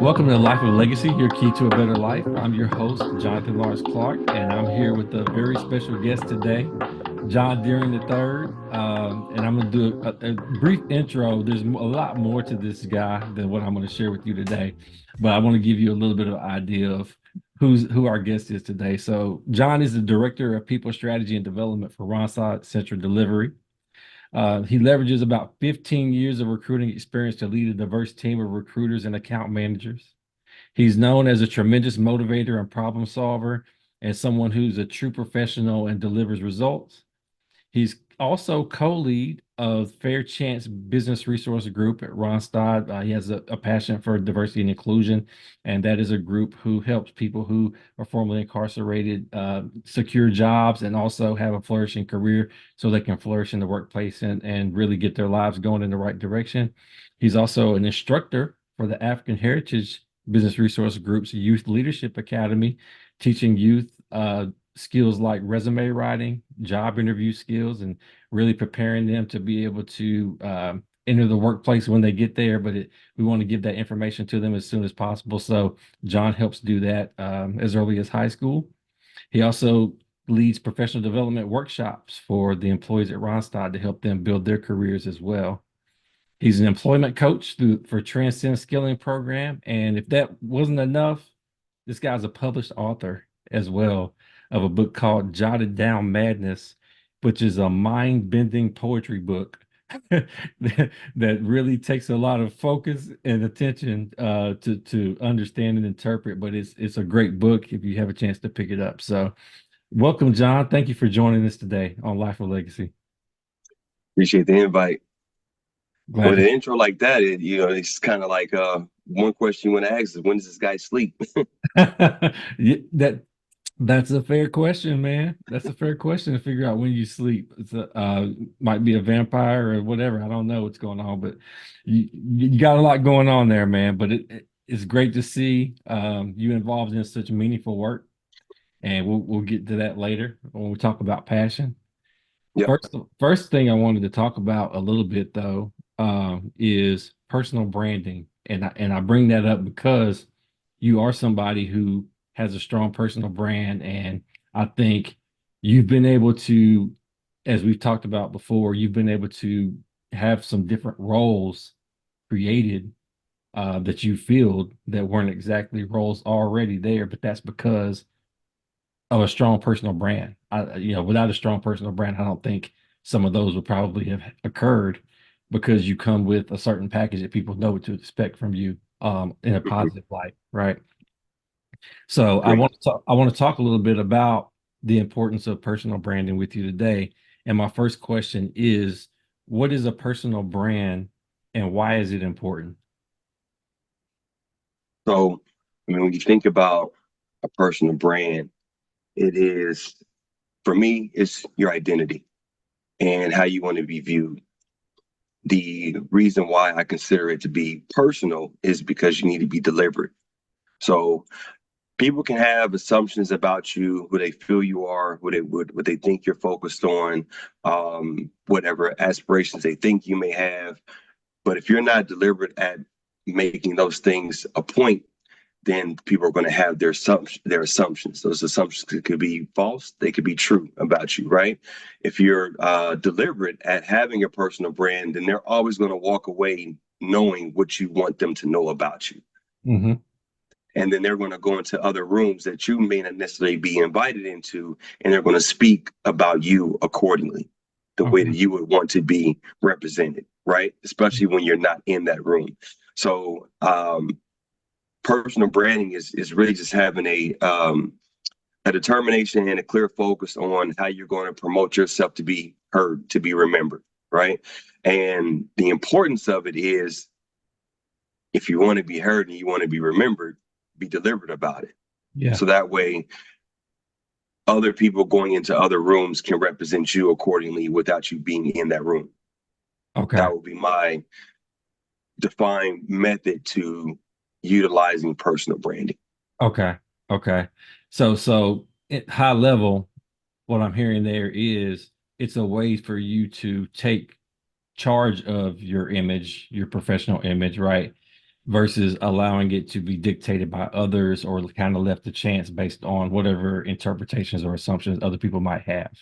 Welcome to Life of Legacy, your key to a better life. I'm your host, Jonathan Lawrence Clark, and I'm here with a very special guest today, John Deering III. And I'm going to do a brief intro. There's a lot more to this guy than what I'm going to share with you today, but I want to give you a little bit of an idea of who our guest is today. So, John is the Director of People Strategy and Development for Ronside Central Delivery. He leverages about 15 years of recruiting experience to lead a diverse team of recruiters and account managers. He's known as a tremendous motivator and problem solver, and someone who's a true professional and delivers results. He's also co-lead of Fair Chance Business Resource Group at Ronstadt. He has a passion for diversity and inclusion, and that is a group who helps people who are formerly incarcerated secure jobs and also have a flourishing career so they can flourish in the workplace and really get their lives going in the right direction. He's also an instructor for the African Heritage Business Resource Group's Youth Leadership Academy, teaching youth skills like resume writing, job interview skills, and really preparing them to be able to enter the workplace when they get there. But we want to give that information to them as soon as possible. So John helps do that as early as high school. He also leads professional development workshops for the employees at Randstad to help them build their careers as well. He's an employment coach for Transcend Skilling Program. And if that wasn't enough, this guy's a published author as well of a book called Jotted Down Madness, which is a mind-bending poetry book that really takes a lot of focus and attention to understand and interpret. But it's a great book if you have a chance to pick it up. So welcome, John. Thank you for joining us today on Life of Legacy. Appreciate the invite. Glad With to an intro like that, it's kind of like one question you want to ask is when does this guy sleep? Yeah, that's a fair question, man. That's a fair question to figure out when you sleep. It's might be a vampire or whatever. I don't know what's going on, but you got a lot going on there, man. But it's great to see you involved in such meaningful work, and we'll get to that later when we talk about passion. Yep. First thing I wanted to talk about a little bit though is personal branding, and I bring that up because you are somebody who has a strong personal brand, and I think you've been able to, as we've talked about before, you've been able to have some different roles created that you filled that weren't exactly roles already there, but that's because of a strong personal brand. Without a strong personal brand, I don't think some of those would probably have occurred because you come with a certain package that people know what to expect from you in a Mhm. positive light, right? So I Agree. want to talk, I want to talk a little bit about the importance of personal branding with you today. And my first question is, what is a personal brand and why is it important? So, when you think about a personal brand, it is, for me, it's your identity and how you want to be viewed. The reason why I consider it to be personal is because you need to be deliberate. So, people can have assumptions about you, who they feel you are, what they think you're focused on, whatever aspirations they think you may have. But if you're not deliberate at making those things a point, then people are going to have their assumptions. Those assumptions could be false, they could be true about you, right? If you're deliberate at having a personal brand, then they're always going to walk away knowing what you want them to know about you. Hmm. And then they're going to go into other rooms that you may not necessarily be invited into, and they're going to speak about you accordingly, the way that Hmm. you would want to be represented, right? Especially when you're not in that room. So, personal branding is really just having a determination and a clear focus on how you're going to promote yourself to be heard, to be remembered, right? And the importance of it is, if you want to be heard and you want to be remembered, be deliberate about it. Yeah. So that way, other people going into other rooms can represent you accordingly without you being in that room. Okay. That would be my defined method to utilizing personal branding. Okay. Okay. So at high level, what I'm hearing there is it's a way for you to take charge of your image, your professional image, right? versus allowing it to be dictated by others or kind of left to chance based on whatever interpretations or assumptions other people might have.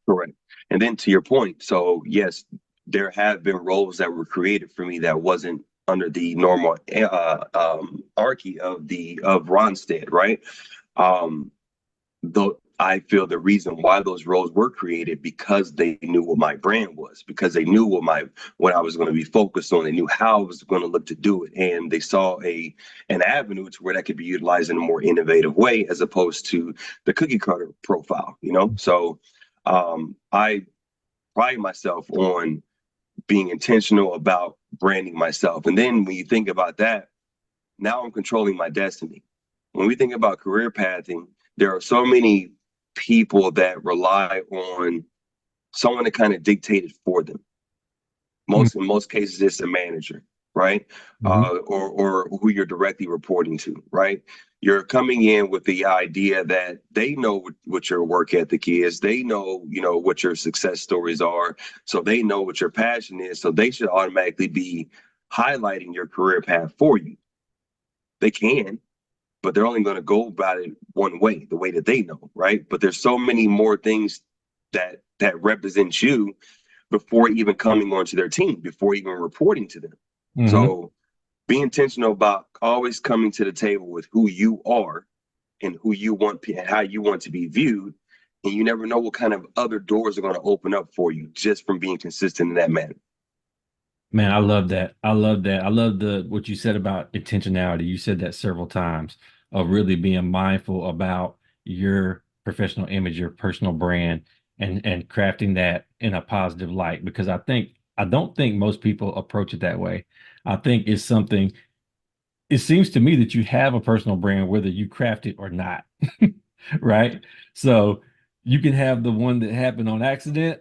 Correct. And then to your point, so yes, there have been roles that were created for me that wasn't under the normal archy of Ronstead, right? Um, though I feel the reason why those roles were created because they knew what my brand was, because they knew what I was going to be focused on. They knew how I was going to look to do it, and they saw an avenue to where that could be utilized in a more innovative way as opposed to the cookie cutter profile. So I pride myself on being intentional about branding myself, and then when you think about that, now I'm controlling my destiny. When we think about career pathing, there are so many people that rely on someone to kind of dictate it for them. In most cases, it's a manager, right? Mm-hmm. Or who you're directly reporting to, right? You're coming in with the idea that they know what your work ethic is. They know, what your success stories are. So they know what your passion is. So they should automatically be highlighting your career path for you. They can, but they're only going to go about it one way, the way that they know, right? But there's so many more things that represent you before even coming onto their team, before even reporting to them. Mm-hmm. So be intentional about always coming to the table with who you are and who you want and how you want to be viewed. And you never know what kind of other doors are going to open up for you just from being consistent in that manner. Man, I love that. I love that. I love the what you said about intentionality. You said that several times of really being mindful about your professional image, your personal brand, and crafting that in a positive light. Because I don't think most people approach it that way. I think it's something. It seems to me that you have a personal brand whether you craft it or not, right? So you can have the one that happened on accident,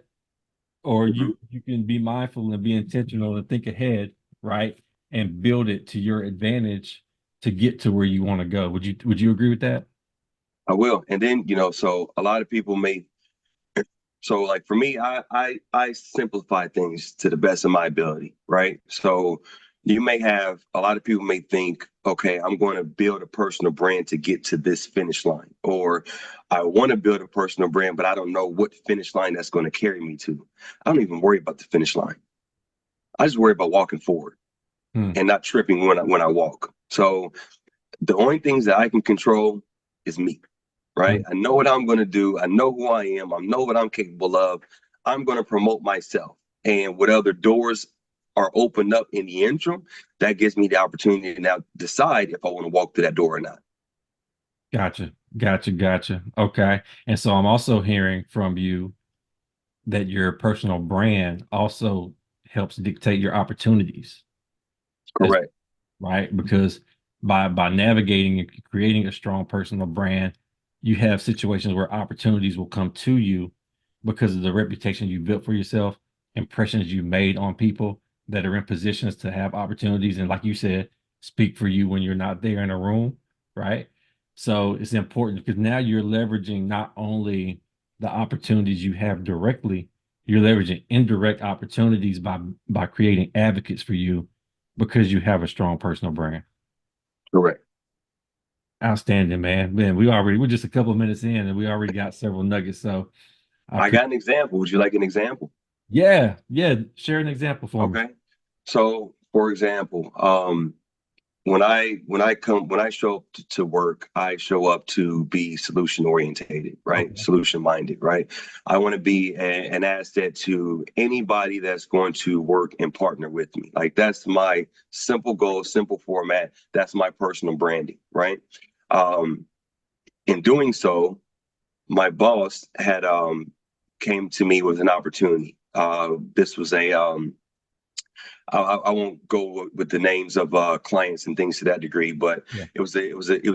or Mm-hmm. you can be mindful and be intentional and think ahead, right? And build it to your advantage to get to where you want to go. Would you agree with that? I will. And then, so a lot of people may so like for me, I simplify things to the best of my ability, right? So you may have a lot of people may think, okay, I'm going to build a personal brand to get to this finish line, or I want to build a personal brand, but I don't know what finish line that's going to carry me to. I don't even worry about the finish line. I just worry about walking forward Hmm. and not tripping when I walk. So the only things that I can control is me, right? Hmm. I know what I'm going to do. I know who I am. I know what I'm capable of. I'm going to promote myself. And what other doors are opened up in the interim, that gives me the opportunity to now decide if I want to walk through that door or not. Gotcha. Gotcha. Gotcha. Okay. And so I'm also hearing from you that your personal brand also helps dictate your opportunities. As Correct. right? Because by navigating and creating a strong personal brand, you have situations where opportunities will come to you because of the reputation you built for yourself, impressions you made on people that are in positions to have opportunities. And like you said, speak for you when you're not there in a room, right? So it's important because now you're leveraging not only the opportunities you have directly, you're leveraging indirect opportunities by creating advocates for you because you have a strong personal brand. Correct. Outstanding, man. Man, we're just a couple of minutes in and we already got several nuggets. So I I appreciate. got an example. Would you like an example? Yeah, yeah. Share an example for me. Okay. So, for example, when I show up to work, I show up to be solution orientated, right? Okay. Solution minded, right? I want to be an asset to anybody that's going to work and partner with me. Like that's my simple goal, simple format. That's my personal branding, right? Um, in doing so, my boss had came to me with an opportunity. This was a I won't go with the names of clients and things to that degree, but Yeah. it was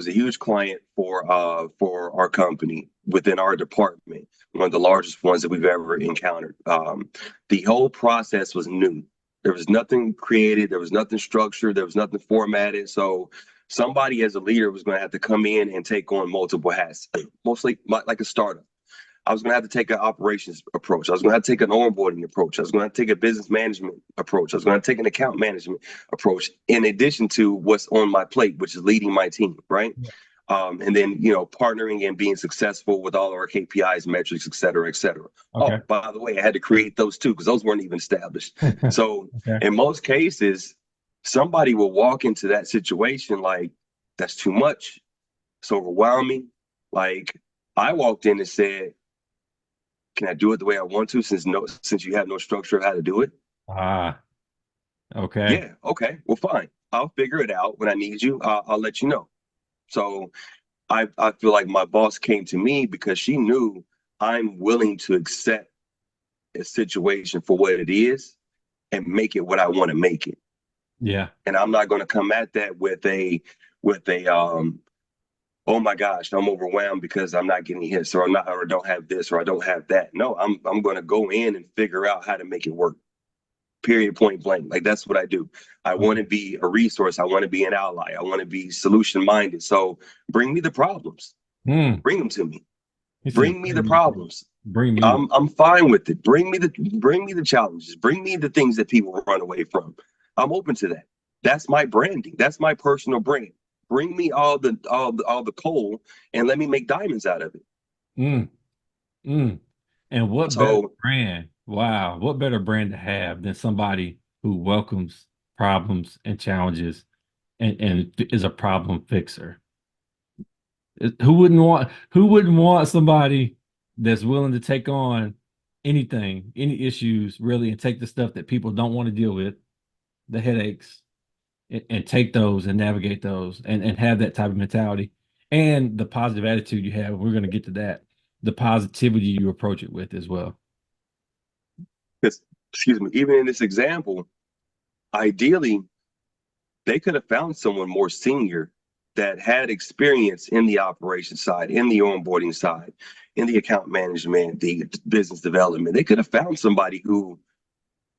a huge client for our company within our department, one of the largest ones that we've ever encountered. The whole process was new. There was nothing created, there was nothing structured, there was nothing formatted. So somebody as a leader was going to have to come in and take on multiple hats, mostly like a startup. I was going to have to take an operations approach. I was going to have to take an onboarding approach. I was going to take a business management approach. I was going to take an account management approach in addition to what's on my plate, which is leading my team, right? Yeah. And then, you know, partnering and being successful with all of our KPIs, metrics, et cetera, et cetera. Okay. Oh, by the way, I had to create those too because those weren't even established. So Okay. in most cases, somebody will walk into that situation like, that's too much. It's overwhelming. Like I walked in and said, can I do it the way I want to since you have no structure of how to do it? Ah, okay. Yeah, okay. Well, fine. I'll figure it out when I need you. I'll let you know. So I feel like my boss came to me because she knew I'm willing to accept a situation for what it is and make it what I want to make it. Yeah. And I'm not going to come at that with a oh my gosh, I'm overwhelmed because I'm not getting hits or I'm not or don't have this or I don't have that. No, I'm going to go in and figure out how to make it work. Period, point blank. Like that's what I do. I want Okay. to be a resource. I want to be an ally. I want to be solution minded. So bring me the problems. Hmm. Bring them to me. He said, Bring me the problems. bring me the, I'm fine with it. Bring me the challenges. Bring me the things that people run away from. I'm open to that. That's my branding. That's my personal brand. Bring me all the coal and let me make diamonds out of it. mm, mm. And what better So brand? Wow. What better brand to have than somebody who welcomes problems and challenges and is a problem fixer? Who wouldn't want somebody that's willing to take on anything, any issues really, and take the stuff that people don't want to deal with, the headaches, and take those and navigate those and have that type of mentality and the positive attitude you have. We're going to get to that. The positivity you approach it with as well. because excuse me, even in this example, ideally they could have found someone more senior that had experience in the operations side, in the onboarding side, in the account management, the business development. They could have found somebody who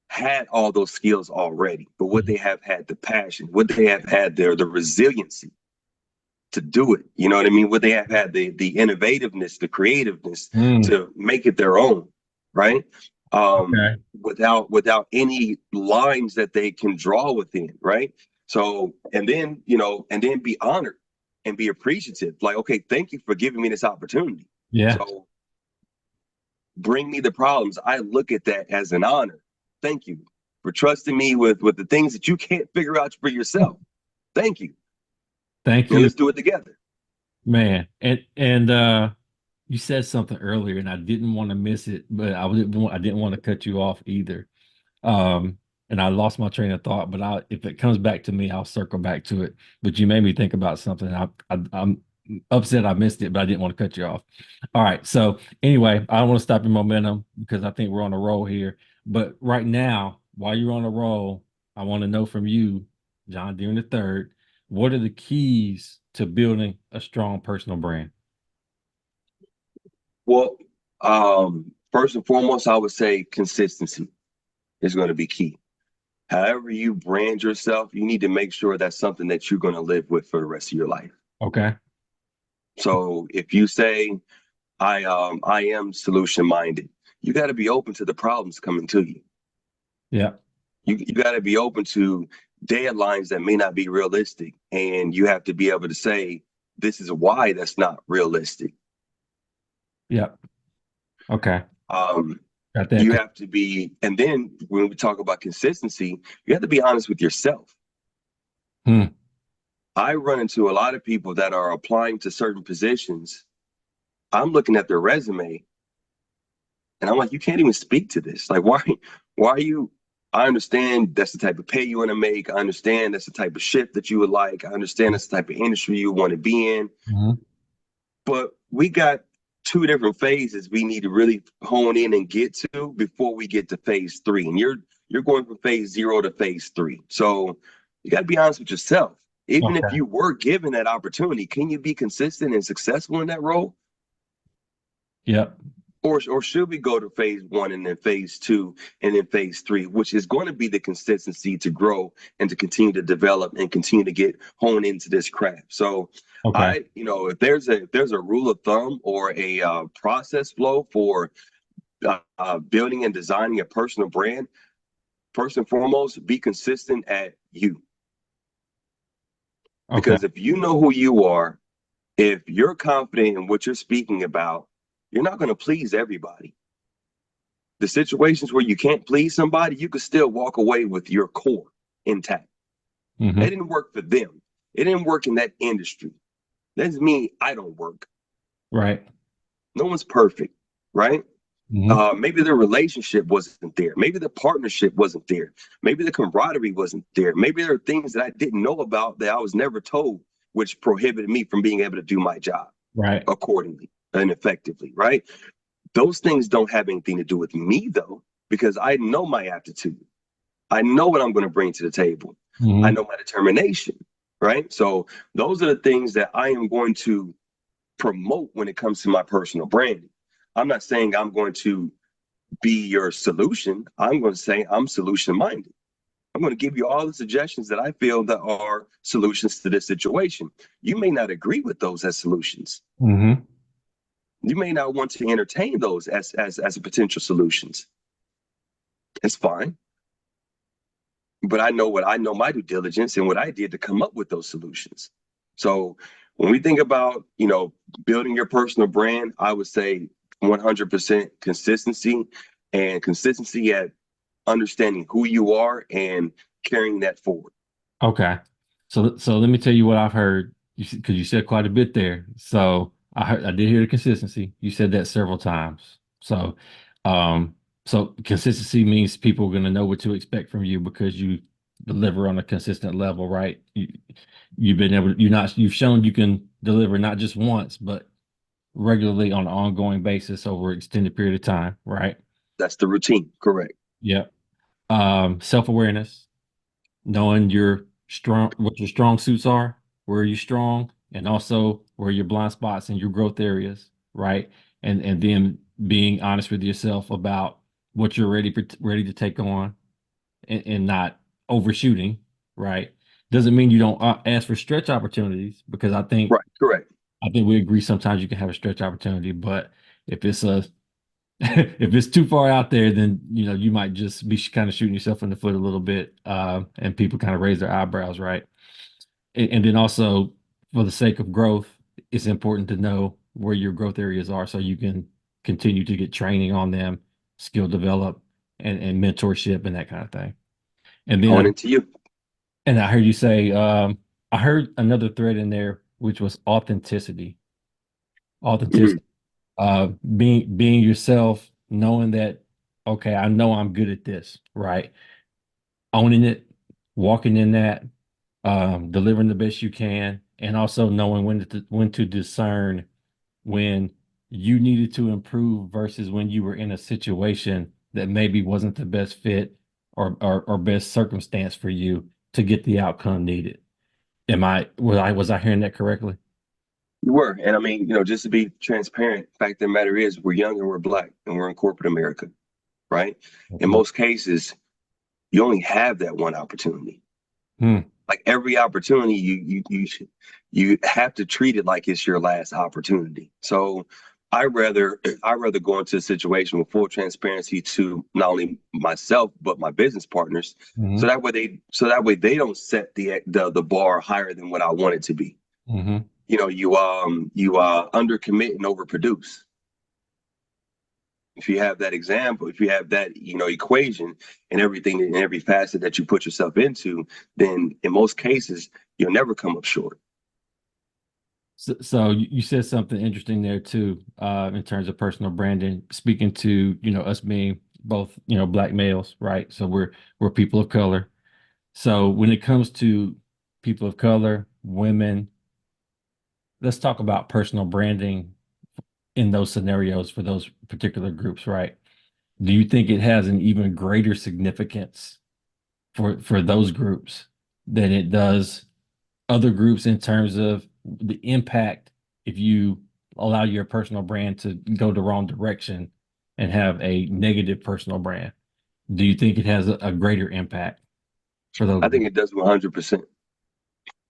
had all those skills already, but would Mhm. they have had the passion? Would they have had the resiliency to do it? You know what I mean? Would they have had the innovativeness, the creativeness Mm, to make it their own, right? okay. Without any lines that they can draw within, right? So and then and then be honored and be appreciative. Like, okay, thank you for giving me this opportunity. Yeah. So bring me the problems. I look at that as an honor. Thank you for trusting me with the things that you can't figure out for yourself. Thank you. Thank And you, let's do it together. man. And you said something earlier, and I didn't want to miss it, but I didn't want to cut you off either. Um, and I lost my train of thought, but if it comes back to me, I'll circle back to it. But you made me think about something. I'm upset I missed it, but I didn't want to cut you off. All right. So anyway, I don't want to stop your momentum because I think we're on a roll here. But right now, while you're on a roll, I want to know from you, John Deere the third, what are the keys to building a strong personal brand? Well, first and foremost, I would say consistency is going to be key. However you brand yourself, you need to make sure that's something that you're going to live with for the rest of your life. Okay. So if you say I am solution minded, you got to be open to the problems coming to you. Yeah. You got to be open to deadlines that may not be realistic, and you have to be able to say this is why that's not realistic. Yeah. Okay. Um, Got that. you have to be, and then when we talk about consistency, you have to be honest with yourself. Hmm. I run into a lot of people that are applying to certain positions. I'm looking at their resume and I'm like, you can't even speak to this. Like, why are you? I understand that's the type of pay you want to make. I understand that's the type of shift that you would like. I understand that's the type of industry you want to be in. Mhm. But we got two different phases we need to really hone in and get to before we get to phase three. And you're going from phase zero to phase three. So you got to be honest with yourself. Even if Okay. you were given that opportunity, can you be consistent and successful in that role? Yep. Or should we go to phase one and then phase two and then phase three, which is going to be the consistency to grow and to continue to develop and continue to get honed into this craft. So Okay. if there's a rule of thumb or a process flow for building and designing a personal brand, first and foremost, be consistent at you. Okay. Because if you know who you are, if you're confident in what you're speaking about, you're not going to please everybody. The situations where you can't please somebody, you could still walk away with your core intact. It Hmm. didn't work for them. It didn't work in that industry. That doesn't mean I don't work. Right. No one's perfect, right? Hmm. Maybe the relationship wasn't there. Maybe the partnership wasn't there. Maybe the camaraderie wasn't there. Maybe there are things that I didn't know about that I was never told, which prohibited me from being able to do my job Right. accordingly and effectively, right? Those things don't have anything to do with me, though, because I know my aptitude. I know what I'm going to bring to the table. I Hmm. know my determination, right? So those are the things that I am going to promote when it comes to my personal branding. I'm not saying I'm going to be your solution. I'm going to say I'm solution minded. I'm going to give you all the suggestions that I feel that are solutions to this situation. You may not agree with those as solutions. Hmm. You may not want to entertain those as potential solutions. It's fine. But I know my due diligence and what I did to come up with those solutions. So when we think about, building your personal brand, I would say 100% consistency and consistency at understanding who you are and carrying that forward. Okay. So let me tell you what I've heard. Because you said quite a bit there. So I did hear the consistency. You said that several times. Um, so consistency means people are going to know what to expect from you because you deliver on a consistent level, right? You've been able, you've shown you can deliver not just once, but regularly on an ongoing basis over an extended period of time, right? That's the routine, correct? Yep. Self-awareness, knowing your strong, what your strong suits are, where you're strong, and also where your blind spots and your growth areas, right? And then being honest with yourself about what you're ready to take on and not overshooting, right? Doesn't mean you don't ask for stretch opportunities because Right, correct. I think we agree sometimes you can have a stretch opportunity, but if it's a if it's too far out there, then you might just be kind of shooting yourself in the foot a little bit, and people kind of raise their eyebrows, right? And then also, for the sake of growth, it's important to know where your growth areas are so you can continue to get training on them, skill develop, and mentorship and that kind of thing. And then, Going into you. and I heard you say, I heard another thread in there, which was authenticity. Mhm. Authenticity. Being yourself, knowing that, okay, I know I'm good at this, right? Owning it, walking in that, delivering the best you can, and also knowing when to discern when you needed to improve versus when you were in a situation that maybe wasn't the best fit or best circumstance for you to get the outcome needed. Was I hearing that correctly? You were. And I mean, just to be transparent, fact of the matter is we're young and we're black and we're in corporate America, right? In Absolutely. most cases, you only have that one opportunity. Hmm. Like every opportunity, you have to treat it like it's your last opportunity. So I rather go into a situation with full transparency to not only myself but my business partners, Hmm. so that way they don't set the bar higher than what I want it to be. Hmm. You undercommit and overproduce. If you have that example, if you have that, equation and everything in every facet that you put yourself into, then in most cases, you'll never come up short. So you said something interesting there too, in terms of personal branding, speaking to, us being both, black males, right? So we're people of color. So when it comes to people of color, women, let's talk about personal branding in those scenarios for those particular groups, right? Do you think it has an even greater significance for those groups than it does other groups in terms of the impact if you allow your personal brand to go the wrong direction and have a negative personal brand? Do you think it has a greater impact for those I think groups? it does 100%,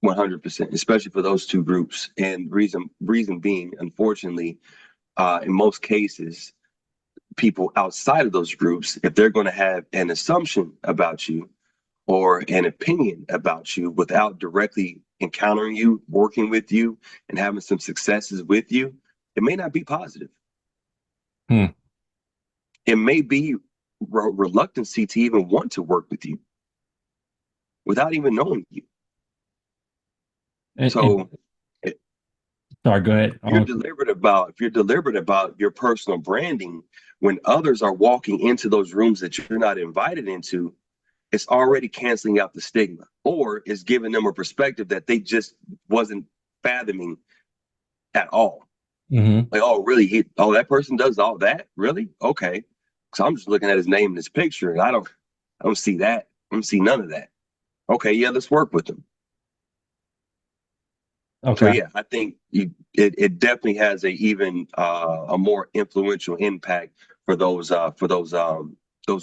100%, especially for those two groups. And reason being, unfortunately, in most cases, people outside of those groups, if they're going to have an assumption about you or an opinion about you without directly encountering you, working with you, and having some successes with you, it may not be positive. Hmm. It may be reluctancy to even want to work with you without even knowing you. And So if sorry, go ahead. if you're deliberate about your personal branding, when others are walking into those rooms that you're not invited into, it's already canceling out the stigma, or it's giving them a perspective that they just wasn't fathoming at all. Hmm. Like, oh, really? Oh, that person does all that? Really? Okay. So I'm just looking at his name and his picture, and I don't see that. I don't see none of that. Okay, yeah, let's work with them. So Okay. yeah, I think it definitely has a more influential impact for those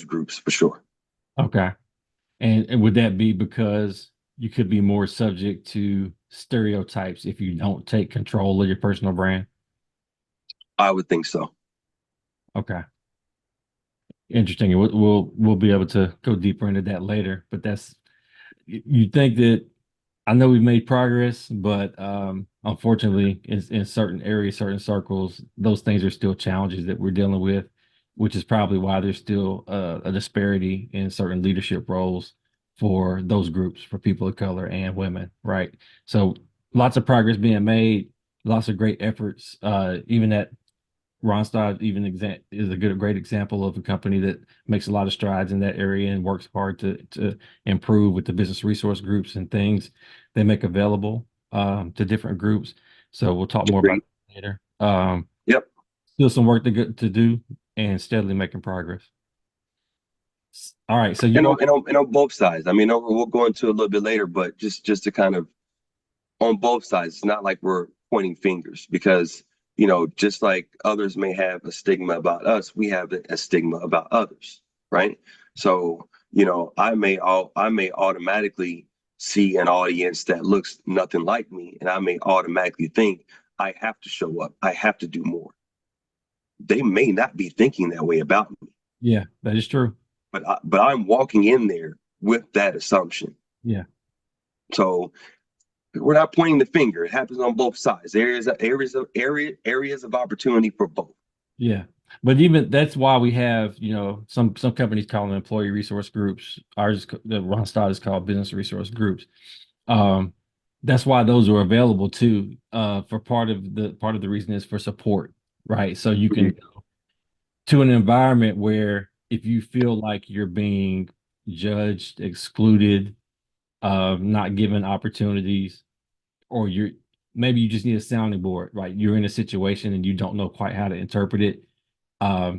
groups for sure. Okay. And would that be because you could be more subject to stereotypes if you don't take control of your personal brand? I would think so. Okay. Interesting. And we'll be able to go deeper into that later. But that's you think that I know we've made progress, but unfortunately, in certain areas, certain circles, those things are still challenges that we're dealing with, which is probably why there's still a disparity in certain leadership roles for those groups, for people of color and women, right? So lots of progress being made, lots of great efforts. Even at Randstad even is a great example of a company that makes a lot of strides in that area and works hard to improve with the business resource groups and things they make available to different groups. So we'll talk more about Agreed. that later. Yep. Still some work to do and steadily making progress. All right, so you are And on both sides. I mean, we'll go into a little bit later, but just to kind of on both sides, it's not like we're pointing fingers because just like others may have a stigma about us, we have a stigma about others, right? So I may automatically see an audience that looks nothing like me, and I may automatically think I have to show up, I have to do more. They may not be thinking that way about me, yeah, that is true. but I'm walking in there with that assumption. Yeah. So we're not pointing the finger. It happens on both sides. Areas of opportunity for both. Yeah. But even that's why we have, some companies call them employee resource groups. Ours, the Randstad is called business resource groups. Um, that's why those are available too. For part of the reason is for support, right? So you can Mhm. go to an environment where if you feel like you're being judged, excluded, not given opportunities, or maybe you just need a sounding board, right? You're in a situation and you don't know quite how to interpret it.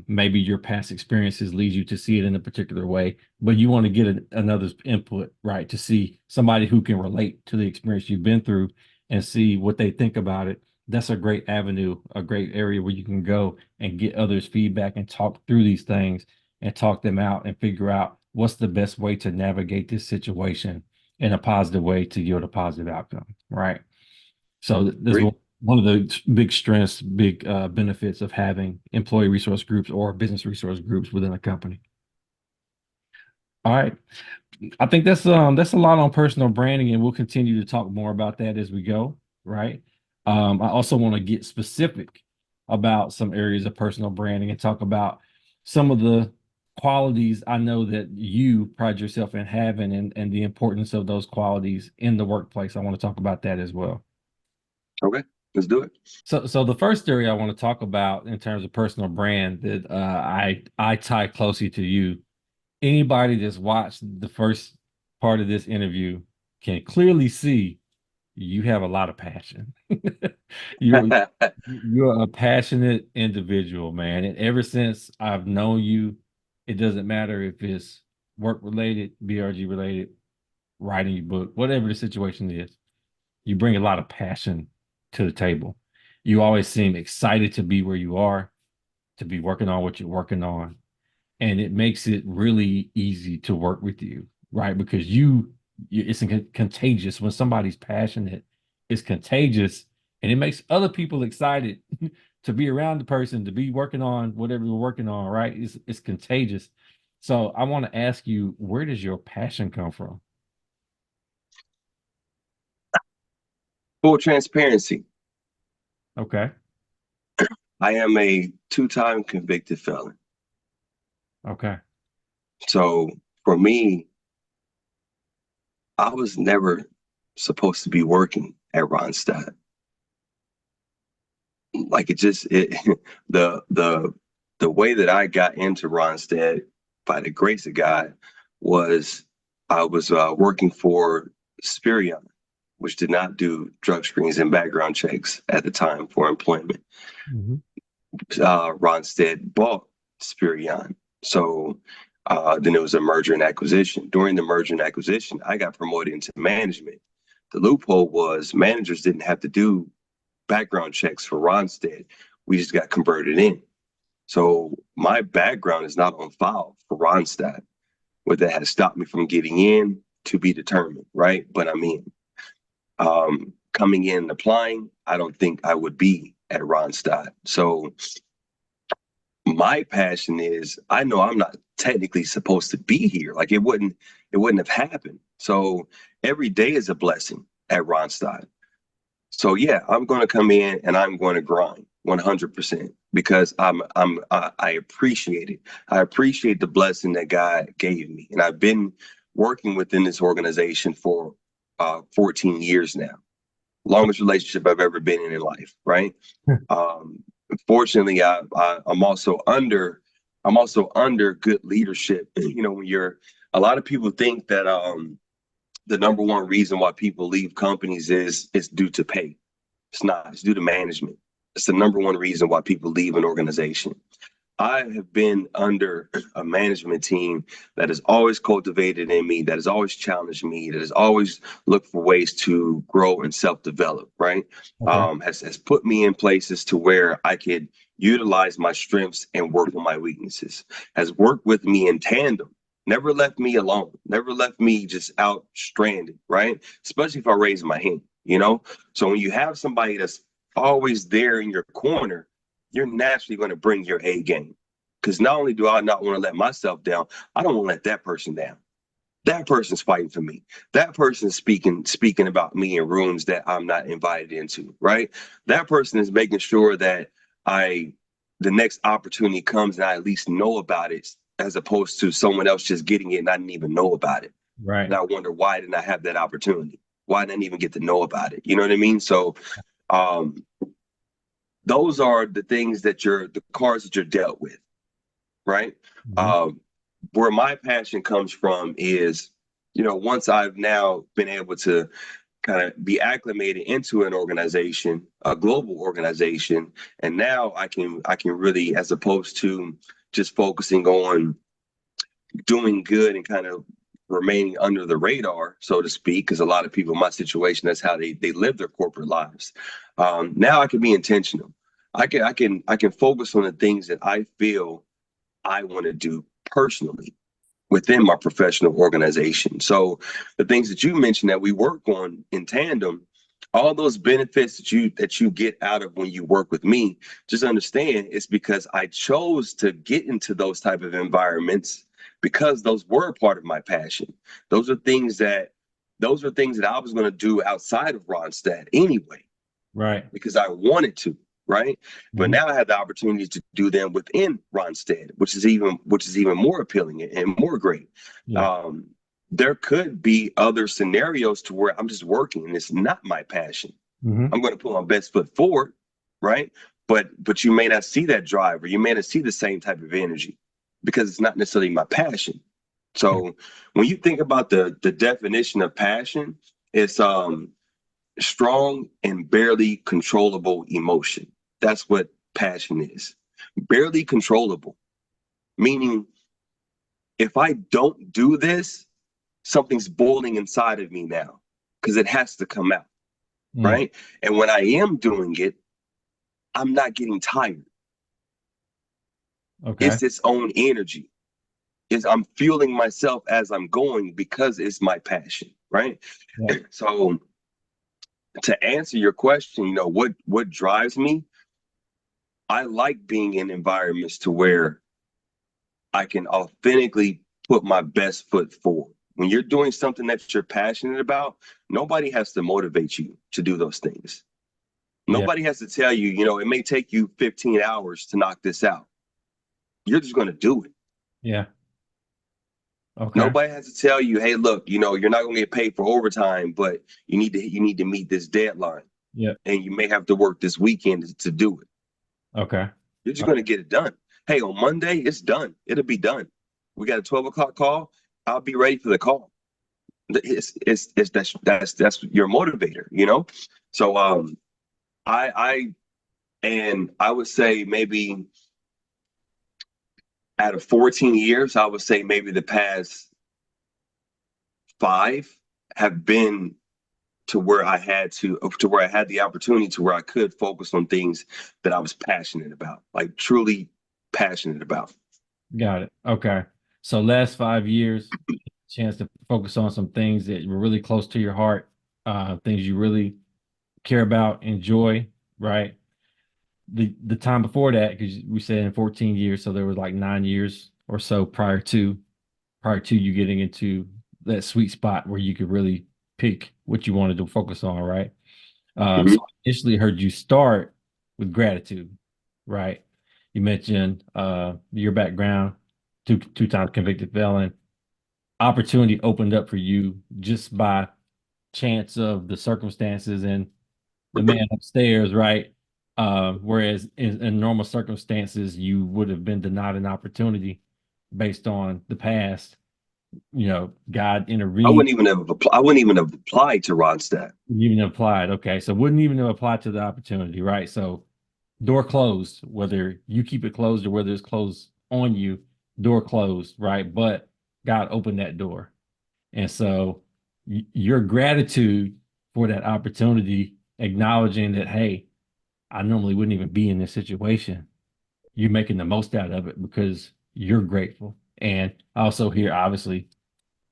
Maybe your past experiences lead you to see it in a particular way, but you want to get another's input, right? To see somebody who can relate to the experience you've been through and see what they think about it. That's a great avenue, a great area where you can go and get others' feedback and talk through these things and talk them out and figure out what's the best way to navigate this situation in a positive way to yield a positive outcome, right? So this is Agreed. one of the big strengths, big benefits of having employee resource groups or business resource groups within a company. All right. I think that's a lot on personal branding, and we'll continue to talk more about that as we go, right? I also want to get specific about some areas of personal branding and talk about some of the qualities I know that you pride yourself in having and the importance of those qualities in the workplace. I want to talk about that as well. Okay, let's do it. So the first area I want to talk about in terms of personal brand that I tie closely to you. Anybody that's watched the first part of this interview can clearly see you have a lot of passion. You're you're a passionate individual, man. And ever since I've known you, it doesn't matter if it's work related, BRG related, writing your book, whatever the situation is, you bring a lot of passion to the table. You always seem excited to be where you are, to be working on what you're working on. And it makes it really easy to work with you, right? Because it's contagious. When somebody's passionate, it's contagious, and it makes other people excited to be around the person, to be working on whatever you're working on, right? It's contagious. So I want to ask you, where does your passion come from? Full transparency. Okay. I am a two-time convicted felon. Okay. So for me, I was never supposed to be working at Ronstadt. Like it the the way that I got into Ronstadt by the grace of God was I was working for Spirion, which did not do drug screens and background checks at the time for employment. Mhm. Ronstadt bought Spirion. So then it was a merger and acquisition. During the merger and acquisition, I got promoted into management. The loophole was managers didn't have to do background checks for Ronstadt. We just got converted in. So my background is not on file for Ronstadt. What that has stopped me from getting in to be determined, right? But I mean, coming in and applying, I don't think I would be at Ronstadt. So my passion is I know I'm not technically supposed to be here. Like it wouldn't have happened. So every day is a blessing at Ronstadt. So yeah, I'm going to come in and I'm going to grind 100% because I appreciate it. I appreciate the blessing that God gave me, and I've been working within this organization for 14 years now. Longest relationship I've ever been in life, right? Um, Fortunately, I'm also under good leadership. You know, when you're a lot of people think that the number one reason why people leave companies is due to pay. It's not. It's due to management. It's the number one reason why people leave an organization. I have been under a management team that has always cultivated in me, that has always challenged me, that has always looked for ways to grow and self-develop, right? Okay. Has put me in places to where I could utilize my strengths and work on my weaknesses, has worked with me in tandem, never left me alone, never left me just out stranded, right? Especially if I raise my hand, you know? So when you have somebody that's always there in your corner, you're naturally going to bring your A game. Because not only do I not want to let myself down, I don't want to let that person down. That person's fighting for me. That person's speaking about me in rooms that I'm not invited into, right? That person is making sure that I the next opportunity comes and I at least know about it as opposed to someone else just getting it and I didn't even know about it. And Right. I wonder why didn't I have that opportunity? Why didn't I even get to know about it? You know what I mean? So um those are the things that the cards that you're dealt with, right? Mhm. Um, where my passion comes from is, you know, once I've now been able to kind of be acclimated into an organization, a global organization, and now I can really, as opposed to just focusing on doing good and kind of remaining under the radar, so to speak, because a lot of people in my situation, that's how they live their corporate lives. Now I can be intentional. I can focus on the things that I feel I want to do personally within my professional organization. So the things that you mentioned that we work on in tandem, all those benefits that you get out of when you work with me, just understand it's because I chose to get into those type of environments because those were part of my passion. Those are things that those are things that I was going to do outside of Ronstadt anyway Right. because I wanted to, right? But Mhm. now I have the opportunity to do them within Ronstadt, which is even more appealing and more great. Yeah. Um, there could be other scenarios to where I'm just working and it's not my passion. Mhm. I'm going to put my best foot forward, right? But you may not see that drive or you may not see the same type of energy because it's not necessarily my passion. Yeah. So when you think about the definition of passion, it's strong and barely controllable emotion. That's what passion is. Barely controllable, meaning if I don't do this, something's boiling inside of me now because it has to come out, Mm. right? And when I am doing it, I'm not getting tired. Okay. It's its own energy. Is I'm fueling myself as I'm going because it's my passion, right? Yeah. So to answer your question, what drives me, I like being in environments to where I can authentically put my best foot forward. When you're doing something that you're passionate about, nobody has to motivate you to do those things. Yeah. Nobody has to tell you, it may take you 15 hours to knock this out. You're just going to do it. Yeah. Okay. Nobody has to tell you, hey, look, you're not going to get paid for overtime, but you need to meet this deadline, Yeah. and you may have to work this weekend to do it. Okay. You're just going to get it done. Hey, on Monday, it's done. It'll be done. We got a 12 o'clock call. I'll be ready for the call. It's that's your motivator. So I and I would say maybe out of 14 years, I would say maybe the past 5 have been to where I had the opportunity to where I could focus on things that I was passionate about, like truly passionate about. Got it. Okay. So last 5 years, chance to focus on some things that were really close to your heart, things you really care about, enjoy, right? The time before that, because we said in 14 years, so there was like 9 years or so prior to you getting into that sweet spot where you could really pick what you wanted to focus on, right? So Mhm. I initially heard you start with gratitude, right? You mentioned your background, two-time convicted felon. Opportunity opened up for you just by chance of the circumstances and the man upstairs, right? Whereas in normal circumstances, you would have been denied an opportunity based on the past. God intervened, I wouldn't even have applied to Ronstadt. even applied. Okay, so wouldn't even have applied to the opportunity, right? So door closed, whether you keep it closed or whether it's closed on you, door closed, right? But God opened that door. And so your gratitude for that opportunity, acknowledging that, hey, I normally wouldn't even be in this situation. You're making the most out of it because you're grateful. And I also hear, obviously,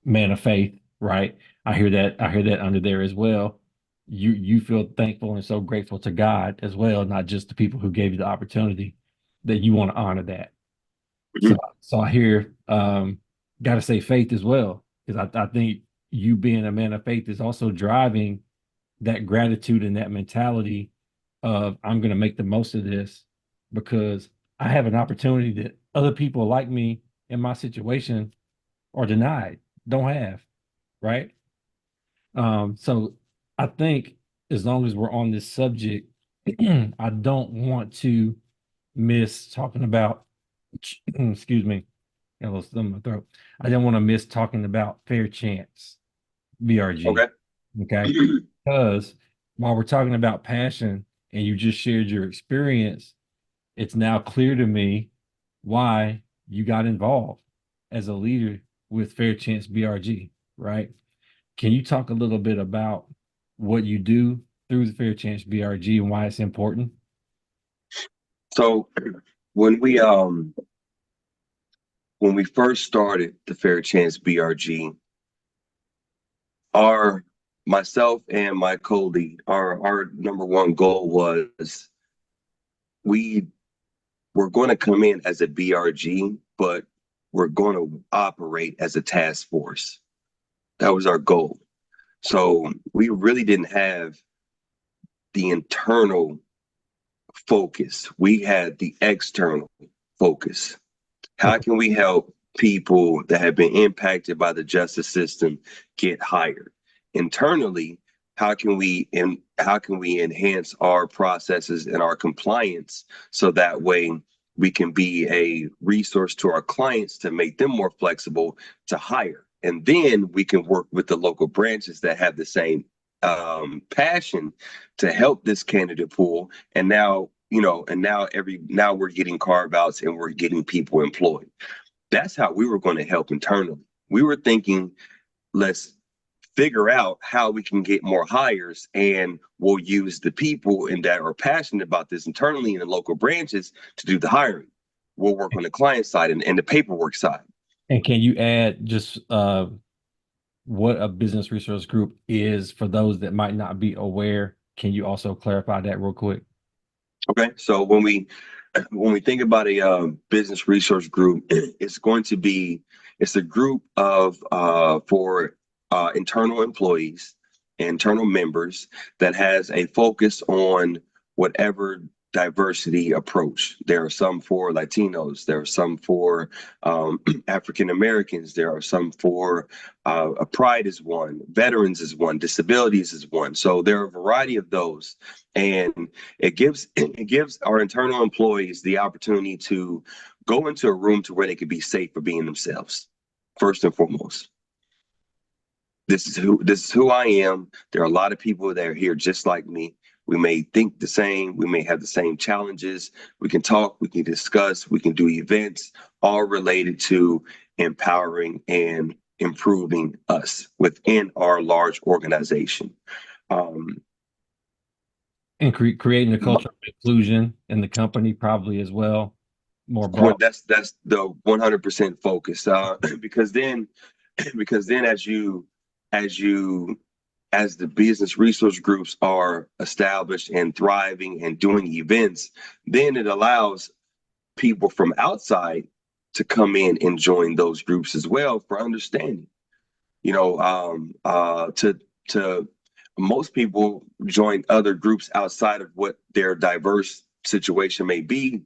man of faith, right? I hear that under there as well. You feel thankful and so grateful to God as well, not just the people who gave you the opportunity, that you want to honor that. So Mhm. so I hear gotta say faith as well. Because I think you being a man of faith is also driving that gratitude and that mentality of I'm gonna make the most of this because I have an opportunity that other people like me in my situation are denied, don't have, right? So I think as long as we're on this subject, I don't want to miss talking about, excuse me, got a little stuff in my throat. I didn't want to miss talking about Fair Chance, BRG. Okay. Okay. Because while we're talking about passion and you just shared your experience, it's now clear to me why you got involved as a leader with Fair Chance BRG, right? Can you talk a little bit about what you do through the Fair Chance BRG and why it's important? So when we um when we first started the Fair Chance BRG, our myself and my co-lead, our number one goal was we were going to come in as a BRG, but we're going to operate as a task force. That was our goal. So we really didn't have the internal focus. We had the external focus. How Okay. can we help people that have been impacted by the justice system get hired? Internally, how can we enhance our processes and our compliance so that way we can be a resource to our clients to make them more flexible to hire? And then we can work with the local branches that have the same passion to help this candidate pool. And now, now we're getting carve outs and we're getting people employed. That's how we were going to help internally. We were thinking, let's figure out how we can get more hires, and we'll use the people and that are passionate about this internally in the local branches to do the hiring. We'll work on the client side and the paperwork side. And can you add just what a business resource group is for those that might not be aware? Can you also clarify that real quick? Okay, so when we think about a business resource group, it's a group of for internal employees, internal members that has a focus on whatever diversity approach. There are some for Latinos, there are some for African Americans, there are some for Pride is one, veterans is one, disabilities is one. So there are a variety of those, and it gives our internal employees the opportunity to go into a room to where they could be safe for being themselves. First and foremost, this is who I am. There are a lot of people that are here just like me. We may think the same, we may have the same challenges. We can talk, we can discuss, we can do events, all related to empowering and improving us within our large organization. Um, And creating a culture of inclusion in the company probably as well, more Well, broad. that's the 100% focus. Because then, as you as the business resource groups are established and thriving and doing events, then it allows people from outside to come in and join those groups as well for understanding. You know, to most people join other groups outside of what their diverse situation may be,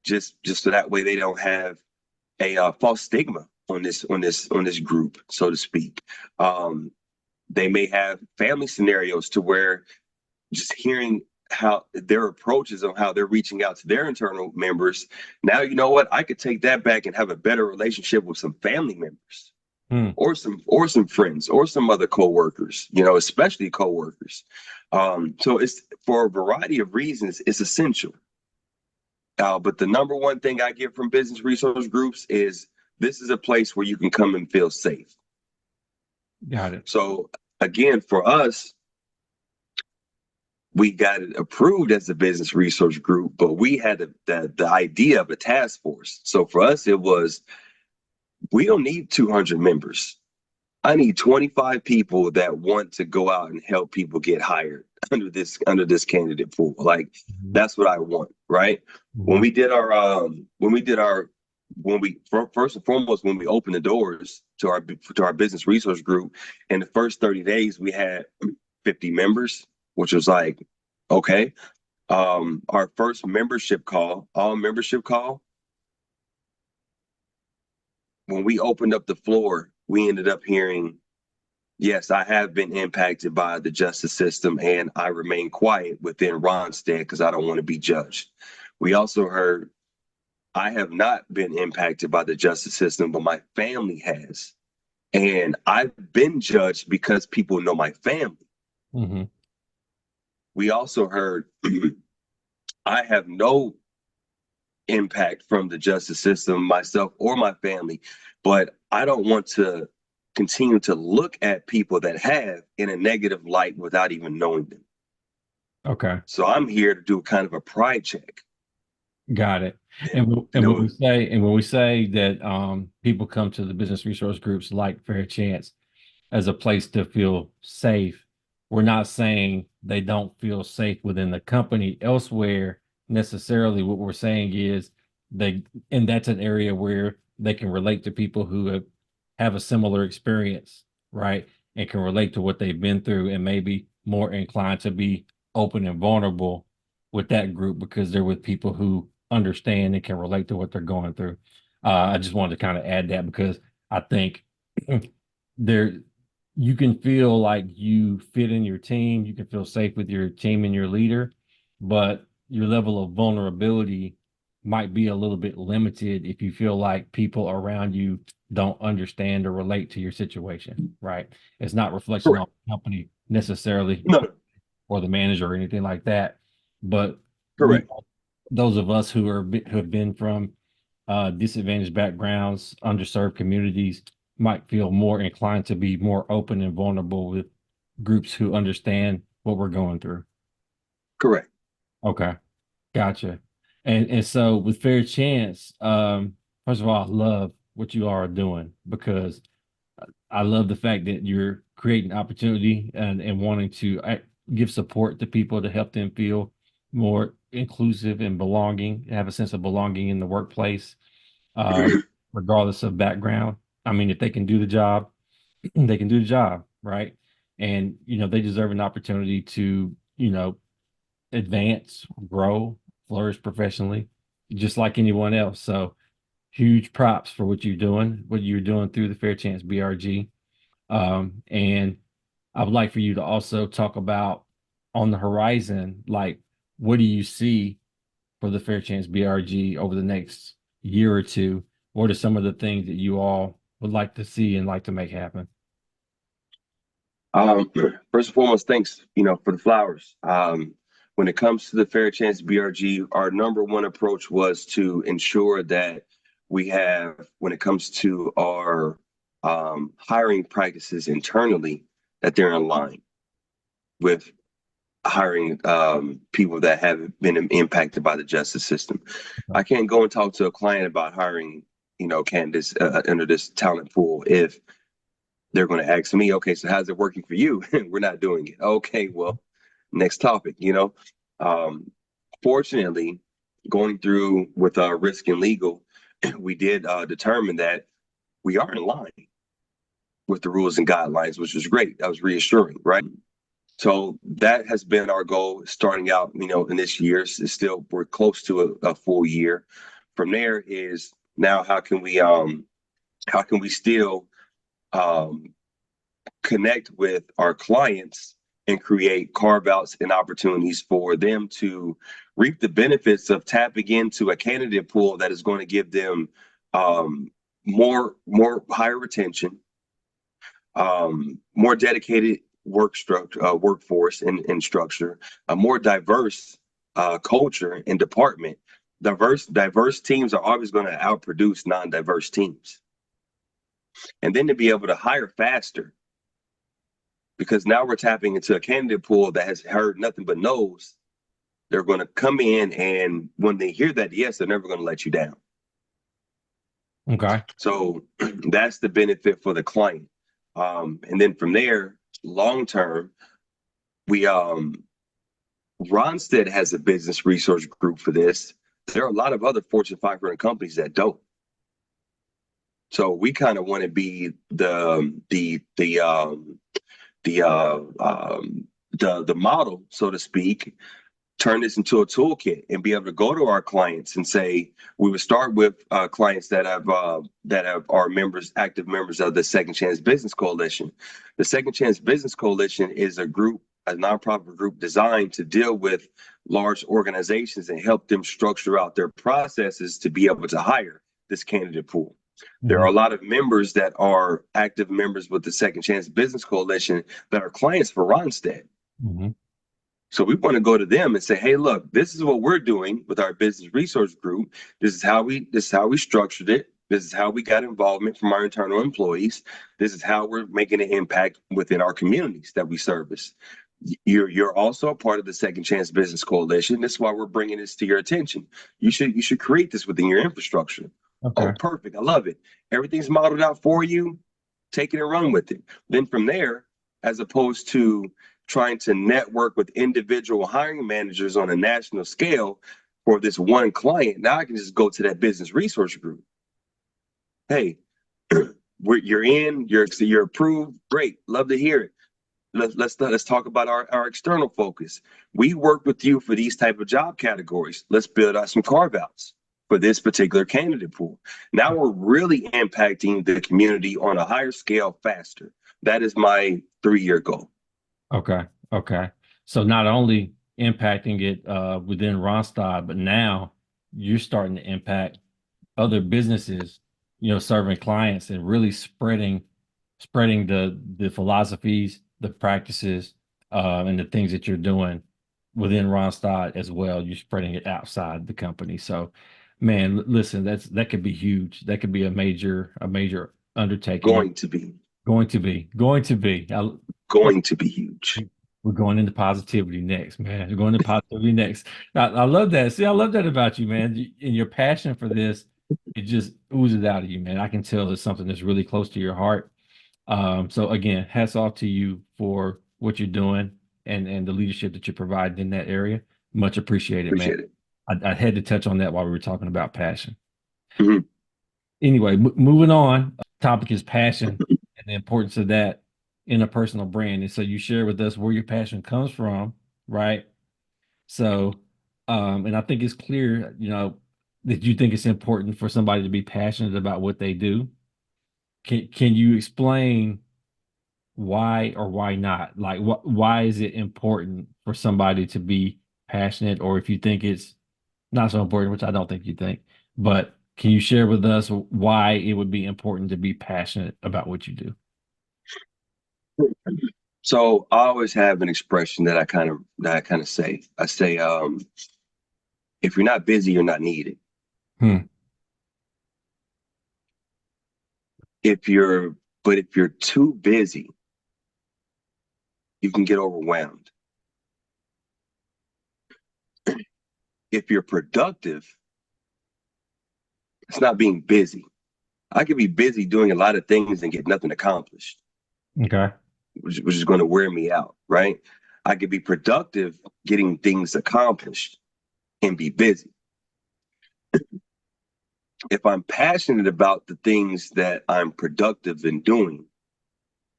just so that way they don't have a false stigma on this group, so to speak. They may have family scenarios to where just hearing how their approaches on how they're reaching out to their internal members. Now, you know what? I could take that back and have a better relationship with some family members Hmm. or some friends or some other coworkers, especially coworkers. So it's for a variety of reasons, it's essential. But the number one thing I get from business resource groups is this is a place where you can come and feel safe. Got it. So again, for us, we got it approved as a business resource group, but we had the idea of a task force. So for us, it was, we don't need 200 members. I need 25 people that want to go out and help people get hired under this candidate pool. Like, Mhm. that's what I want, right? When Mhm. we did our when we did our when we first and foremost, when we opened the doors to our business resource group, in the first 30 days we had 50 members, which was like, okay. Our first membership call, all membership call, when we opened up the floor, we ended up hearing, yes, I have been impacted by the justice system, and I remain quiet within Ronstadt because I don't want to be judged. We also heard, I have not been impacted by the justice system, but my family has. And I've been judged because people know my family. Mhm. We also heard, I have no impact from the justice system, myself or my family, but I don't want to continue to look at people that have in a negative light without even knowing them. Okay. So I'm here to do kind of a pride check. Got it. And, And you know, when we say that people come to the business resource groups like Fair Chance as a place to feel safe, we're not saying they don't feel safe within the company elsewhere necessarily. What we're saying is they, and that's an area where they can relate to people who have a similar experience, right? And can relate to what they've been through and maybe more inclined to be open and vulnerable with that group because they're with people who understand and can relate to what they're going through. I just wanted to kind of add that because I think there you can feel like you fit in your team, you can feel safe with your team and your leader, but your level of vulnerability might be a little bit limited if you feel like people around you don't understand or relate to your situation, right? It's not reflection on correct. the company necessarily No, no, or the manager or anything like that, but we correct. those of us who have been from disadvantaged backgrounds, underserved communities, might feel more inclined to be more open and vulnerable with groups who understand what we're going through. Correct. Okay, gotcha. And so with Fair Chance, first of all, I love what you are doing because I love the fact that you're creating opportunity and wanting to give support to people to help them feel more inclusive and belonging, have a sense of belonging in the workplace, regardless of background. I mean, if they can do the job, they can do the job, right? And they deserve an opportunity to, advance, grow, flourish professionally, just like anyone else. So huge props for what you're doing through the Fair Chance BRG. And I would like for you to also talk about on the horizon, like what do you see for the Fair Chance BRG over the next year or two? What are some of the things that you all would like to see and like to make happen? Um, First and foremost, thanks, for the flowers. When it comes to the Fair Chance BRG, our number one approach was to ensure that we have, when it comes to our hiring practices internally, that they're in line with hiring people that have been impacted by the justice system. I can't go and talk to a client about hiring, candidates under this talent pool if they're going to ask me, okay, so how's it working for you? We're not doing it. Okay, well, next topic. Um, Fortunately, going through with risk and legal, we did determine that we are in line with the rules and guidelines, which was great. That was reassuring, right? So that has been our goal starting out, in this year. It's still, we're close to a full year. From there is now how can we still um, connect with our clients and create carve outs and opportunities for them to reap the benefits of tapping into a candidate pool that is going to give them more higher retention, more dedicated workforce and structure, a more diverse culture and department. Diverse teams are always going to outproduce non-diverse teams, and then to be able to hire faster because now we're tapping into a candidate pool that has heard nothing but no's. They're going to come in, and when they hear that yes, they're never going to let you down. Okay. So that's the benefit for the client. And then from there, long term, we Ronstead has a business resource group for this. There are a lot of other Fortune 500 companies that don't. So we kind of want to be the the model, so to speak, turn this into a toolkit and be able to go to our clients and say we would start with clients that have are members, active members of the Second Chance Business Coalition. The Second Chance Business Coalition is a group, a nonprofit group designed to deal with large organizations and help them structure out their processes to be able to hire this candidate pool. There are Hmm. a lot of members that are active members with the Second Chance Business Coalition that are clients for Ronstead. Hmm. So we want to go to them and say, hey, look, this is what we're doing with our business resource group. This is how we structured it. This is how we got involvement from our internal employees. This is how we're making an impact within our communities that we service. You're also a part of the Second Chance Business Coalition. That's why we're bringing this to your attention. You should create this within your infrastructure. Oh, Okay. perfect. I love it. Everything's modeled out for you. Take it and run with it. Then from there, as opposed to trying to network with individual hiring managers on a national scale for this one client, now I can just go to that business resource group. Hey, you're in, you're approved. Great. Love to hear it. Let's talk about our external focus. We work with you for these type of job categories. Let's build out some carve outs for this particular candidate pool. Now we're really impacting the community on a higher scale faster. That is my 3-year goal. Okay. Okay. So not only impacting it within Randstad, but now you're starting to impact other businesses, serving clients and really spreading the philosophies, the practices, and the things that you're doing within Randstad as well. You're spreading it outside the company. So, man, listen, that could be huge. That could be a major undertaking. Going to be, Going to be. going to be huge. We're going into positivity next, man. We're going into positivity next. I love that. See, I love that about you, man. And your passion for this, it just oozes out of you, man. I can tell it's something that's really close to your heart. So again, hats off to you for what you're doing and the leadership that you're providing in that area. Much appreciated, man. Appreciate it. I had to touch on that while we were talking about passion. Mhm. Anyway, moving on, topic is passion and the importance of that in a personal brand. And so you share with us where your passion comes from, right? So, and I think it's clear, that you think it's important for somebody to be passionate about what they do. Can you explain why or why not? Like, why is it important for somebody to be passionate, or if you think it's not so important, which I don't think you think, but can you share with us why it would be important to be passionate about what you do? So I always have an expression that I kind of say. I say, if you're not busy, you're not needed. Hmm. If you're, but if you're too busy, you can get overwhelmed. If you're productive, it's not being busy. I could be busy doing a lot of things and get nothing accomplished, Okay. which is going to wear me out, right? I could be productive getting things accomplished and be busy. If I'm passionate about the things that I'm productive in doing,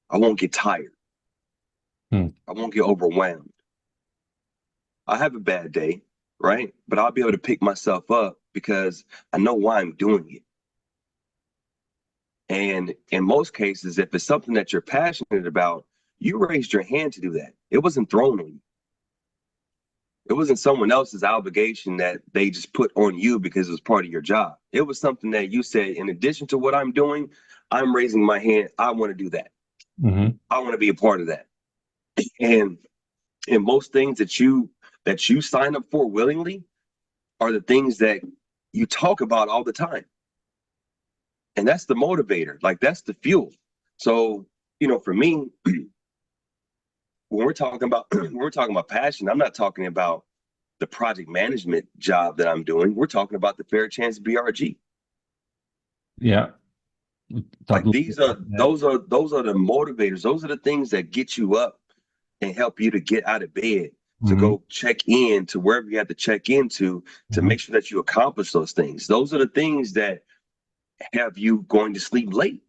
I won't get tired. Hmm. I won't get overwhelmed. I have a bad day, right? But I'll be able to pick myself up because I know why I'm doing it. And in most cases, if it's something that you're passionate about, you raised your hand to do that. It wasn't thrown on you. It wasn't someone else's obligation that they just put on you because it was part of your job. It was something that you said, in addition to what I'm doing, I'm raising my hand. I want to do that. Hmm. I want to be a part of that. And most things that you sign up for willingly are the things that you talk about all the time. And that's the motivator. Like that's the fuel. So, for me, when we're talking about when we're talking about passion, I'm not talking about the project management job that I'm doing. We're talking about the Fair Chance BRG. Yeah. Talk a Like little bit these are about that. those are the motivators. Those are the things that get you up and help you to get out of bed to Hmm. go check in to wherever you have to check into to Hmm. make sure that you accomplish those things. Those are the things that have you going to sleep late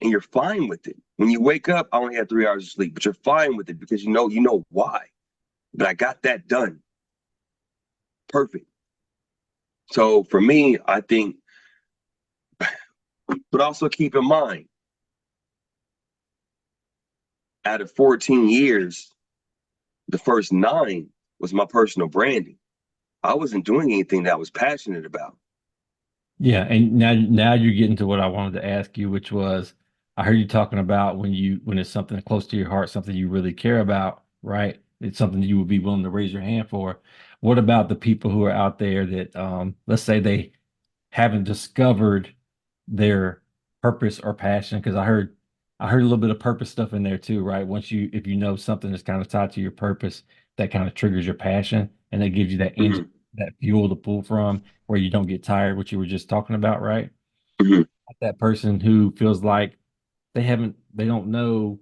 and you're fine with it. When you wake up, I only had 3 hours of sleep, but you're fine with it because you know why. But I got that done. Perfect. So for me, I think, but also keep in mind, out of 14 years, the first 9 was my personal branding. I wasn't doing anything that I was passionate about. Yeah, and now you're getting to what I wanted to ask you, which was I heard you talking about when it's something close to your heart, something you really care about, right? It's something you would be willing to raise your hand for. What about the people who are out there that let's say they haven't discovered their purpose or passion? Because I heard a little bit of purpose stuff in there too, right? If you know something that's kind of tied to your purpose, that kind of triggers your passion and that gives you that engine, Mhm, that fuel to pull from where you don't get tired, what you were just talking about, right? mhm, That person who feels like they don't know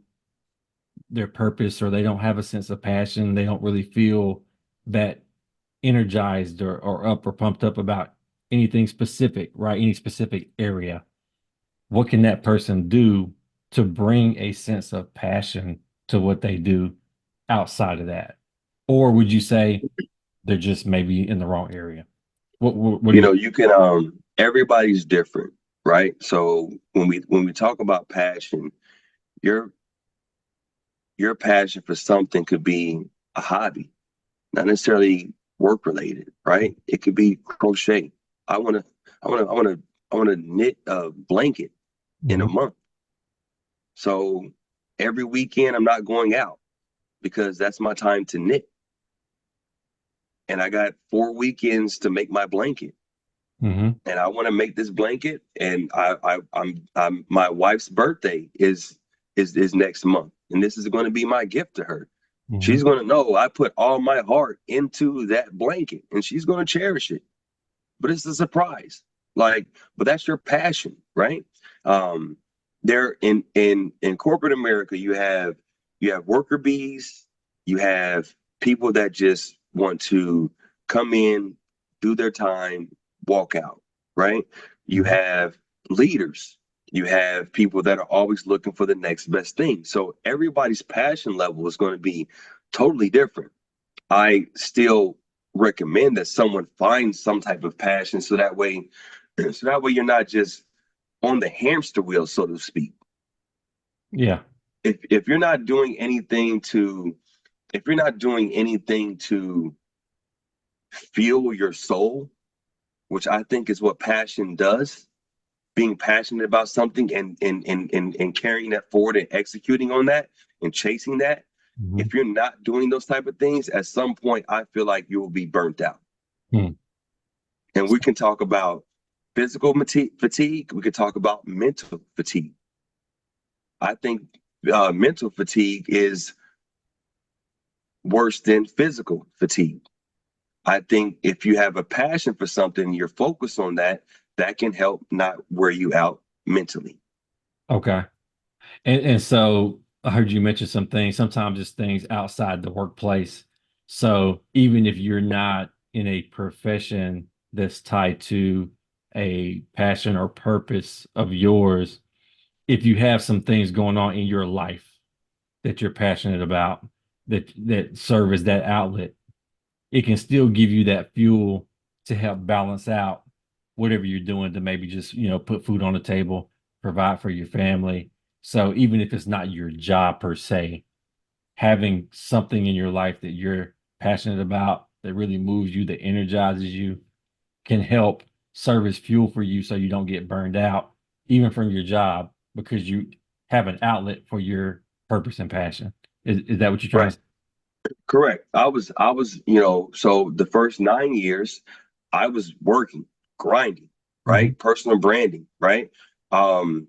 their purpose or they don't have a sense of passion, they don't really feel that energized or up or pumped up about anything specific, right? Any specific area. What can that person do to bring a sense of passion to what they do outside of that? Or would you say they're just maybe in the wrong area? What do you? You can everybody's different, right? So when we talk about passion, your your passion for something could be a hobby, not necessarily work related, right? It could be crochet. I want to I want to knit a blanket in a Mhm. month. So every weekend I'm not going out because that's my time to knit. And I got 4 weekends to make my blanket. Hmm. and I want to make this blanket. And I'm my wife's birthday is next month, and this is going to be my gift to her. Hmm. She's going to know I put all my heart into that blanket, and she's going to cherish it. But it's a surprise, like, but that's your passion, right? Um, there in corporate America, you have worker bees, you have people that just want to come in, do their time, walk out, right? You Hmm. have leaders, you have people that are always looking for the next best thing. So everybody's passion level is going to be totally different. I still recommend that someone find some type of passion so that way you're not just on the hamster wheel, so to speak. Yeah. If you're not doing anything to if you're not doing anything to fuel your soul, which I think is what passion does, being passionate about something and carrying that forward and executing on that and chasing that, Hmm. if you're not doing those type of things, at some point I feel like you will be burnt out. Hmm. And we can talk about physical fatigue. We could talk about mental fatigue. I think mental fatigue is worse than physical fatigue. I think if you have a passion for something, you're focused on that, that can help not wear you out mentally. Okay. And so I heard you mention some things. Sometimes it's things outside the workplace. So even if you're not in a profession that's tied to a passion or purpose of yours, if you have some things going on in your life that you're passionate about that serve as that outlet, it can still give you that fuel to help balance out whatever you're doing to maybe just, put food on the table, provide for your family. So even if it's not your job per se, having something in your life that you're passionate about that really moves you, that energizes you, can help serve as fuel for you so you don't get burned out, even from your job, because you have an outlet for your purpose and passion. Is that what you're trying Right. to say? Correct. So the first 9 years, I was working, grinding, Hmm. right? Personal branding, right? Um,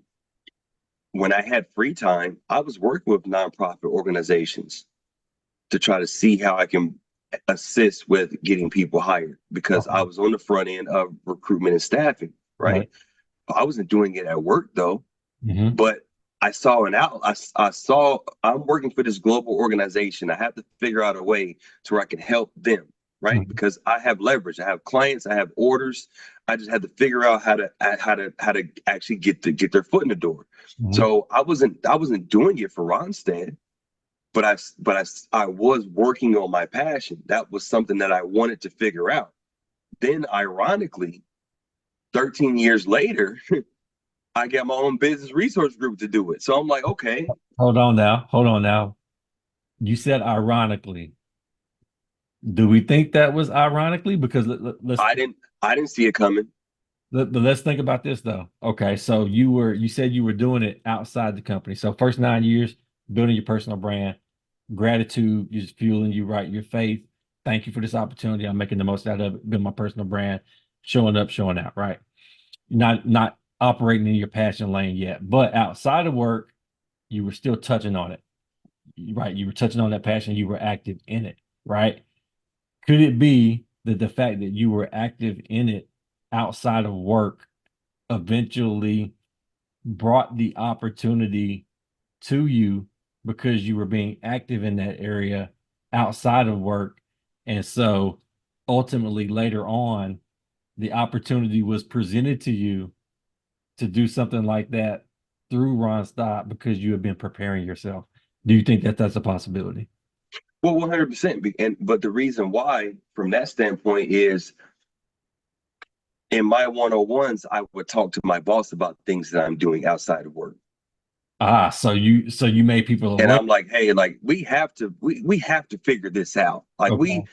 when I had free time, I was working with nonprofit organizations to try to see how I can assist with getting people hired because Okay. I was on the front end of recruitment and staffing, Right. right? I wasn't doing it at work though, Hmm. but I saw an out. I saw I'm working for this global organization. I have to figure out a way to where I can help them, right? Hmm. Because I have leverage. I have clients. I have orders. I just had to figure out how to actually get their foot in the door. Hmm. So I wasn't doing it for Ronstead, but I was working on my passion. That was something that I wanted to figure out. Then, ironically, 13 years later, I got my own business resource group to do it. So I'm like, okay, Hold on now. Hold on now. You said ironically. Do we think that was ironically? Because I didn't see it coming. let's think about this though. Okay, so you said you were doing it outside the company. So first 9 years building your personal brand, gratitude is fueling you, right? Your faith. Thank you for this opportunity. I'm making the most out of it. Build my personal brand, showing up, showing out, right? Not operating in your passion lane yet, but outside of work, you were still touching on it, right? You were touching on that passion. You were active in it, right? Could it be that the fact that you were active in it outside of work eventually brought the opportunity to you because you were being active in that area outside of work? And so ultimately later on, the opportunity was presented to you to do something like that through Ron Stott because you have been preparing yourself. Do you think that that's a possibility? Well, 100%. But the reason why, from that standpoint, is in my one-on-ones, I would talk to my boss about things that I'm doing outside of work. Ah, so you made people And aware. I'm like, hey, like we have to figure this out. Like we Okay.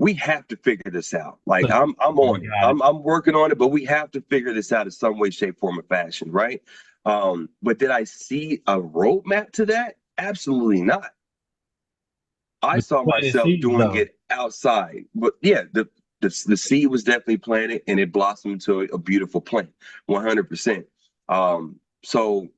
we have to figure this out. Like So I'm I on it. got it. I'm working on it, but we have to figure this out in some way, shape, form, or fashion, right? But did I see a roadmap to that? Absolutely not. I But saw you planted myself seeds doing though. it outside. But yeah, the seed was definitely planted and it blossomed into a beautiful plant, 100%. So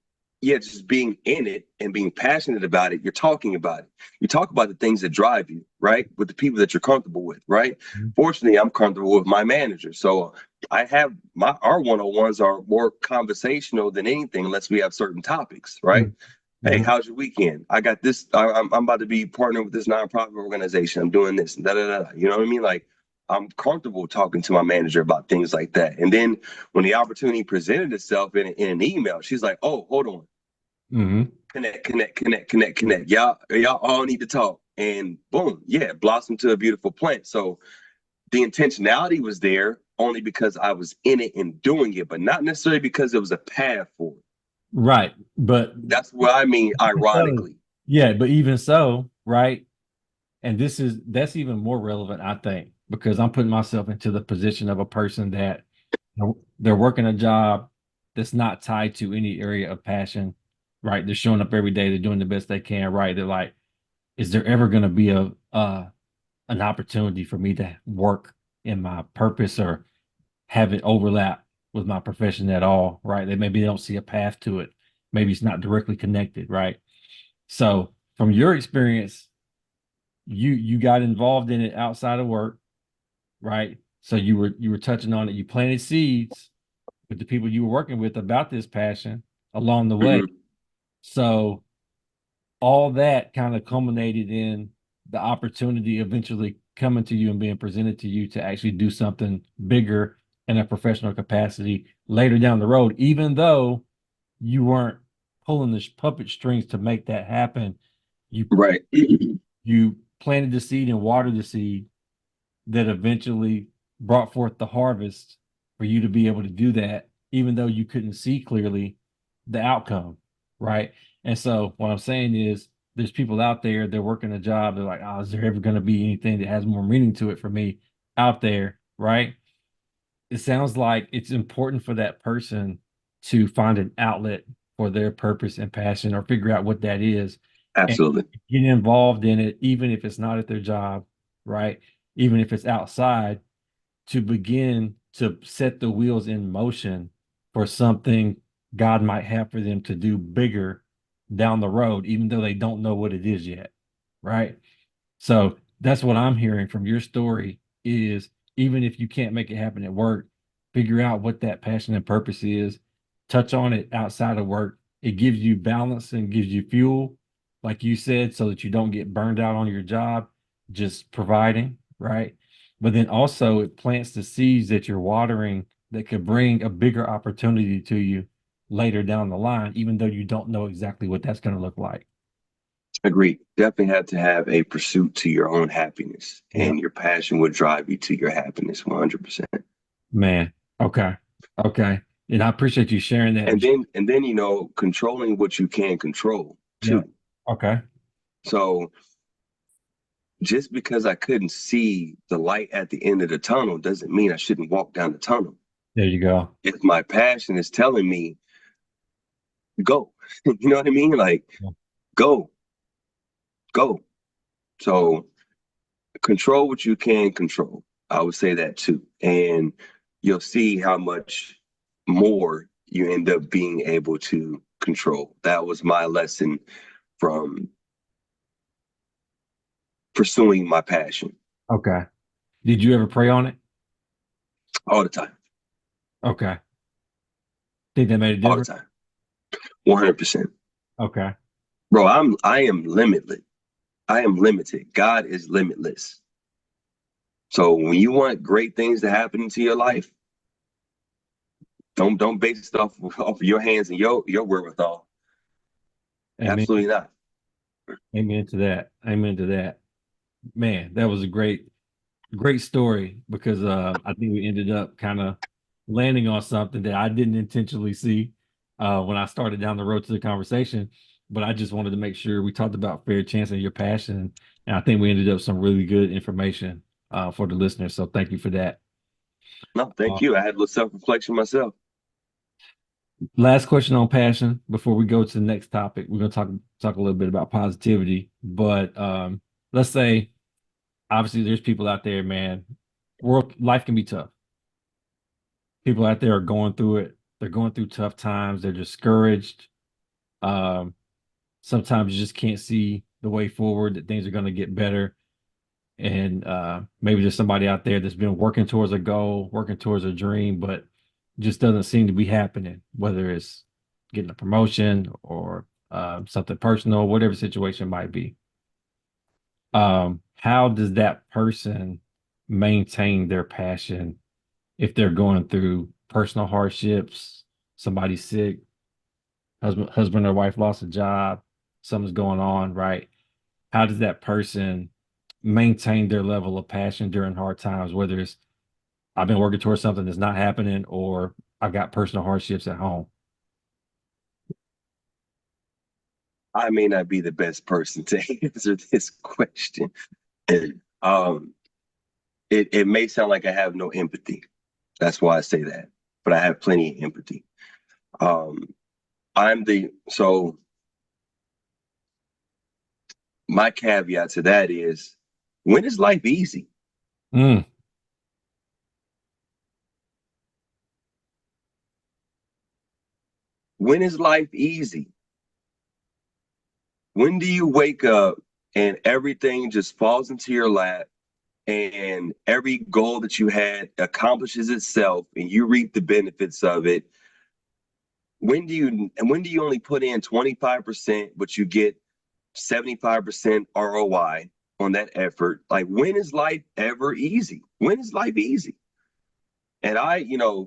yeah, just being in it and being passionate about it, you're talking about it. You talk about the things that drive you, right? With the people that you're comfortable with, right? Mhm. Fortunately, I'm comfortable with my manager. So I have our one-on-ones are more conversational than anything, unless we have certain topics, right? Mhm. Hey, Mhm. how's your weekend? I got this. I'm about to be partnering with this nonprofit organization. I'm doing this. Da, da, da, da. You know what I mean? Like, I'm comfortable talking to my manager about things like that. And then when the opportunity presented itself in an email, she's like, "Oh, hold on, Mhm. connect. Y'all all need to talk." And boom, yeah, it blossomed to a beautiful plant. So the intentionality was there only because I was in it and doing it, but not necessarily because it was a path for it. Right. But That's what I mean, so, ironically. yeah, but even so, right? And that's even more relevant, I think, because I'm putting myself into the position of a person that they're working a job that's not tied to any area of passion, right? They're showing up every day, they're doing the best they can, right? They're like, is there ever going to be a an opportunity for me to work in my purpose or have it overlap with my profession at all, right? They don't see a path to it. Maybe it's not directly connected, right? So from your experience, you got involved in it outside of work, right? So you were touching on it. You planted seeds with the people you were working with about this passion along the way. Mm-hmm. So all that kind of culminated in the opportunity eventually coming to you and being presented to you to actually do something bigger in a professional capacity later down the road, even though you weren't pulling the puppet strings to make that happen. You Right. you planted the seed and watered the seed that eventually brought forth the harvest for you to be able to do that, even though you couldn't see clearly the outcome, right? And so what I'm saying is there's people out there, they're working a job, they're like, oh, is there ever going to be anything that has more meaning to it for me out there, right? It sounds like it's important for that person to find an outlet for their purpose and passion or figure out what that is and Absolutely. get involved in it, even if it's not at their job, right? Even if it's outside, to begin to set the wheels in motion for something God might have for them to do bigger down the road, even though they don't know what it is yet, right? So that's what I'm hearing from your story is even if you can't make it happen at work, figure out what that passion and purpose is, touch on it outside of work. It gives you balance and gives you fuel, like you said, so that you don't get burned out on your job, just providing, right? But then also it plants the seeds that you're watering that could bring a bigger opportunity to you later down the line, even though you don't know exactly what that's going to look like. Agreed. Definitely have to have a pursuit to your own happiness, Yeah. and your passion will drive you to your happiness 100%. Man, okay. Okay. And I appreciate you sharing that. And then controlling what you can control Yeah. too. Okay. So just because I couldn't see the light at the end of the tunnel doesn't mean I shouldn't walk down the tunnel. There you go. If my passion is telling me go, you know what I mean? Like Yeah. go, go. So control what you can control. I would say that too. And you'll see how much more you end up being able to control. That was my lesson from pursuing my passion Okay. Did you ever pray on it? all the time, Okay. Think that made a all the difference? time, 100%. Okay. Bro, I am limitless. I am limited. God is limitless. So when you want great things to happen into your life, don't base it off of your hands and your wherewithal. Amen. Absolutely not. Amen to that. Amen to that. Man, that was a great story because I think we ended up kind of landing on something that I didn't intentionally see when I started down the road to the conversation. But I just wanted to make sure we talked about fair chance and your passion. And I think we ended up some really good information for the listeners. So thank you for that. No, Uh, thank you. I had a little self-reflection myself. Last question on passion before we go to the next topic. We're going to talk a little bit about positivity. But let's say, obviously, there's people out there, man. world life can be tough. People out there are going through it. They're going through tough times. They're discouraged. Um, Sometimes you just can't see the way forward, that things are going to get better. And maybe there's somebody out there that's been working towards a goal, working towards a dream, but just doesn't seem to be happening, whether it's getting a promotion or something personal, whatever situation might be. How does that person maintain their passion if they're going through personal hardships, somebody's sick, husband or wife lost a job, something's going on, right? How does that person maintain their level of passion during hard times, whether it's I've been working towards something that's not happening or I've got personal hardships at home? I may not be the best person to answer this question. And it may sound like I have no empathy. That's why I say that. But I have plenty of empathy. Um, so my caveat to that is, when is life easy? Mm, When is life easy? When do you wake up and everything just falls into your lap and every goal that you had accomplishes itself and you reap the benefits of it? When do you only put in 25%, but you get 75% ROI on that effort? Like, when is life ever easy? When is life easy? And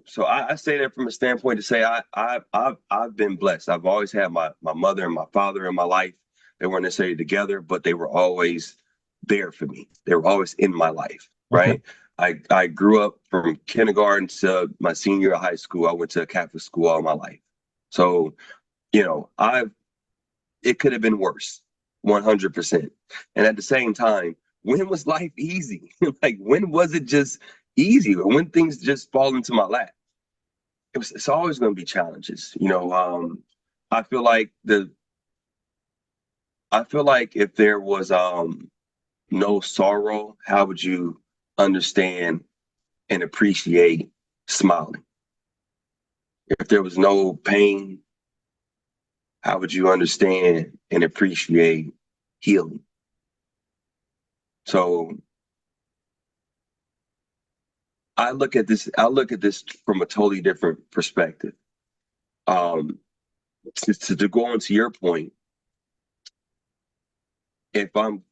so I say that from a standpoint to say I've been blessed. I've always had my mother and my father in my life. They weren't necessarily together, but they were always there for me. They were always in my life, okay. right? I grew up from kindergarten to my senior year of high school. I went to a Catholic school all my life. So, I've it could have been worse, 100%. And at the same time, when was life easy? Like, when was it just easy? Or when things just fall into my lap? It's always going to be challenges. I feel like the I feel like if there was no sorrow, how would you understand and appreciate smiling? If there was no pain, how would you understand and appreciate healing? So I look at this from a totally different perspective. Um, to go on to your point, if I'm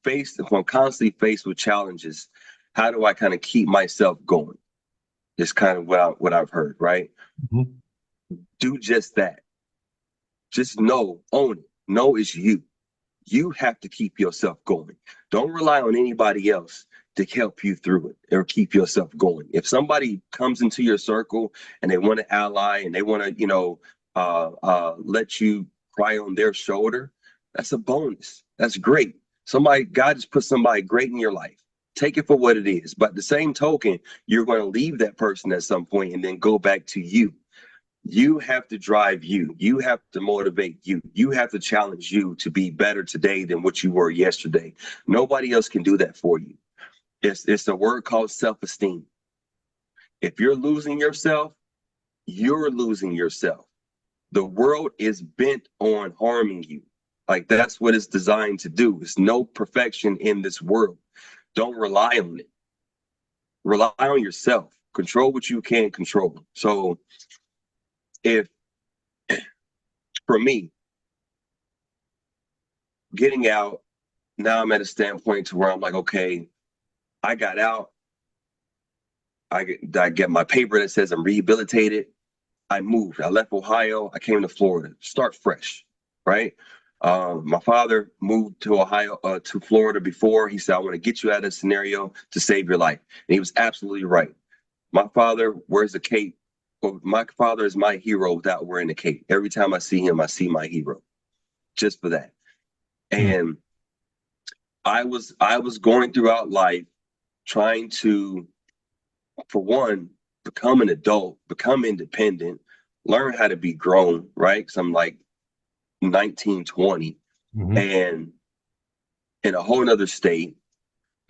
constantly faced with challenges, how do I kind of keep myself going? Is kind of what I've heard, right? Mhm. Do just that. Just own it. Know it's you. You have to keep yourself going. Don't rely on anybody else to help you through it or keep yourself going. If somebody comes into your circle and they want to ally and they want to, let you cry on their shoulder, that's a bonus. That's great. God just put somebody great in your life. Take it for what it is. But the same token, you're going to leave that person at some point and then go back to you. You have to drive you. You have to motivate you. You have to challenge you to be better today than what you were yesterday. Nobody else can do that for you. It's a word called self-esteem. If you're losing yourself, you're losing yourself. The world is bent on harming you. Like, that's what it's designed to do. There's no perfection in this world. Don't rely on it. Rely on yourself. Control what you can control. So if for me, getting out, now I'm at a standpoint to where I'm like, okay, I got out. I get my paper that says I'm rehabilitated. I moved. I left Ohio. I came to Florida. Start fresh, right? My father moved to to Florida before. He said, I want to get you out of this scenario to save your life. And he was absolutely right. My father wears a cape. Well, my father is my hero without wearing a cape. Every time I see him, I see my hero just for that. Mm, And I was going throughout life trying to, for one, become an adult, become independent, learn how to be grown, right? Because I'm like 19, 20, mhm. and in a whole nother state,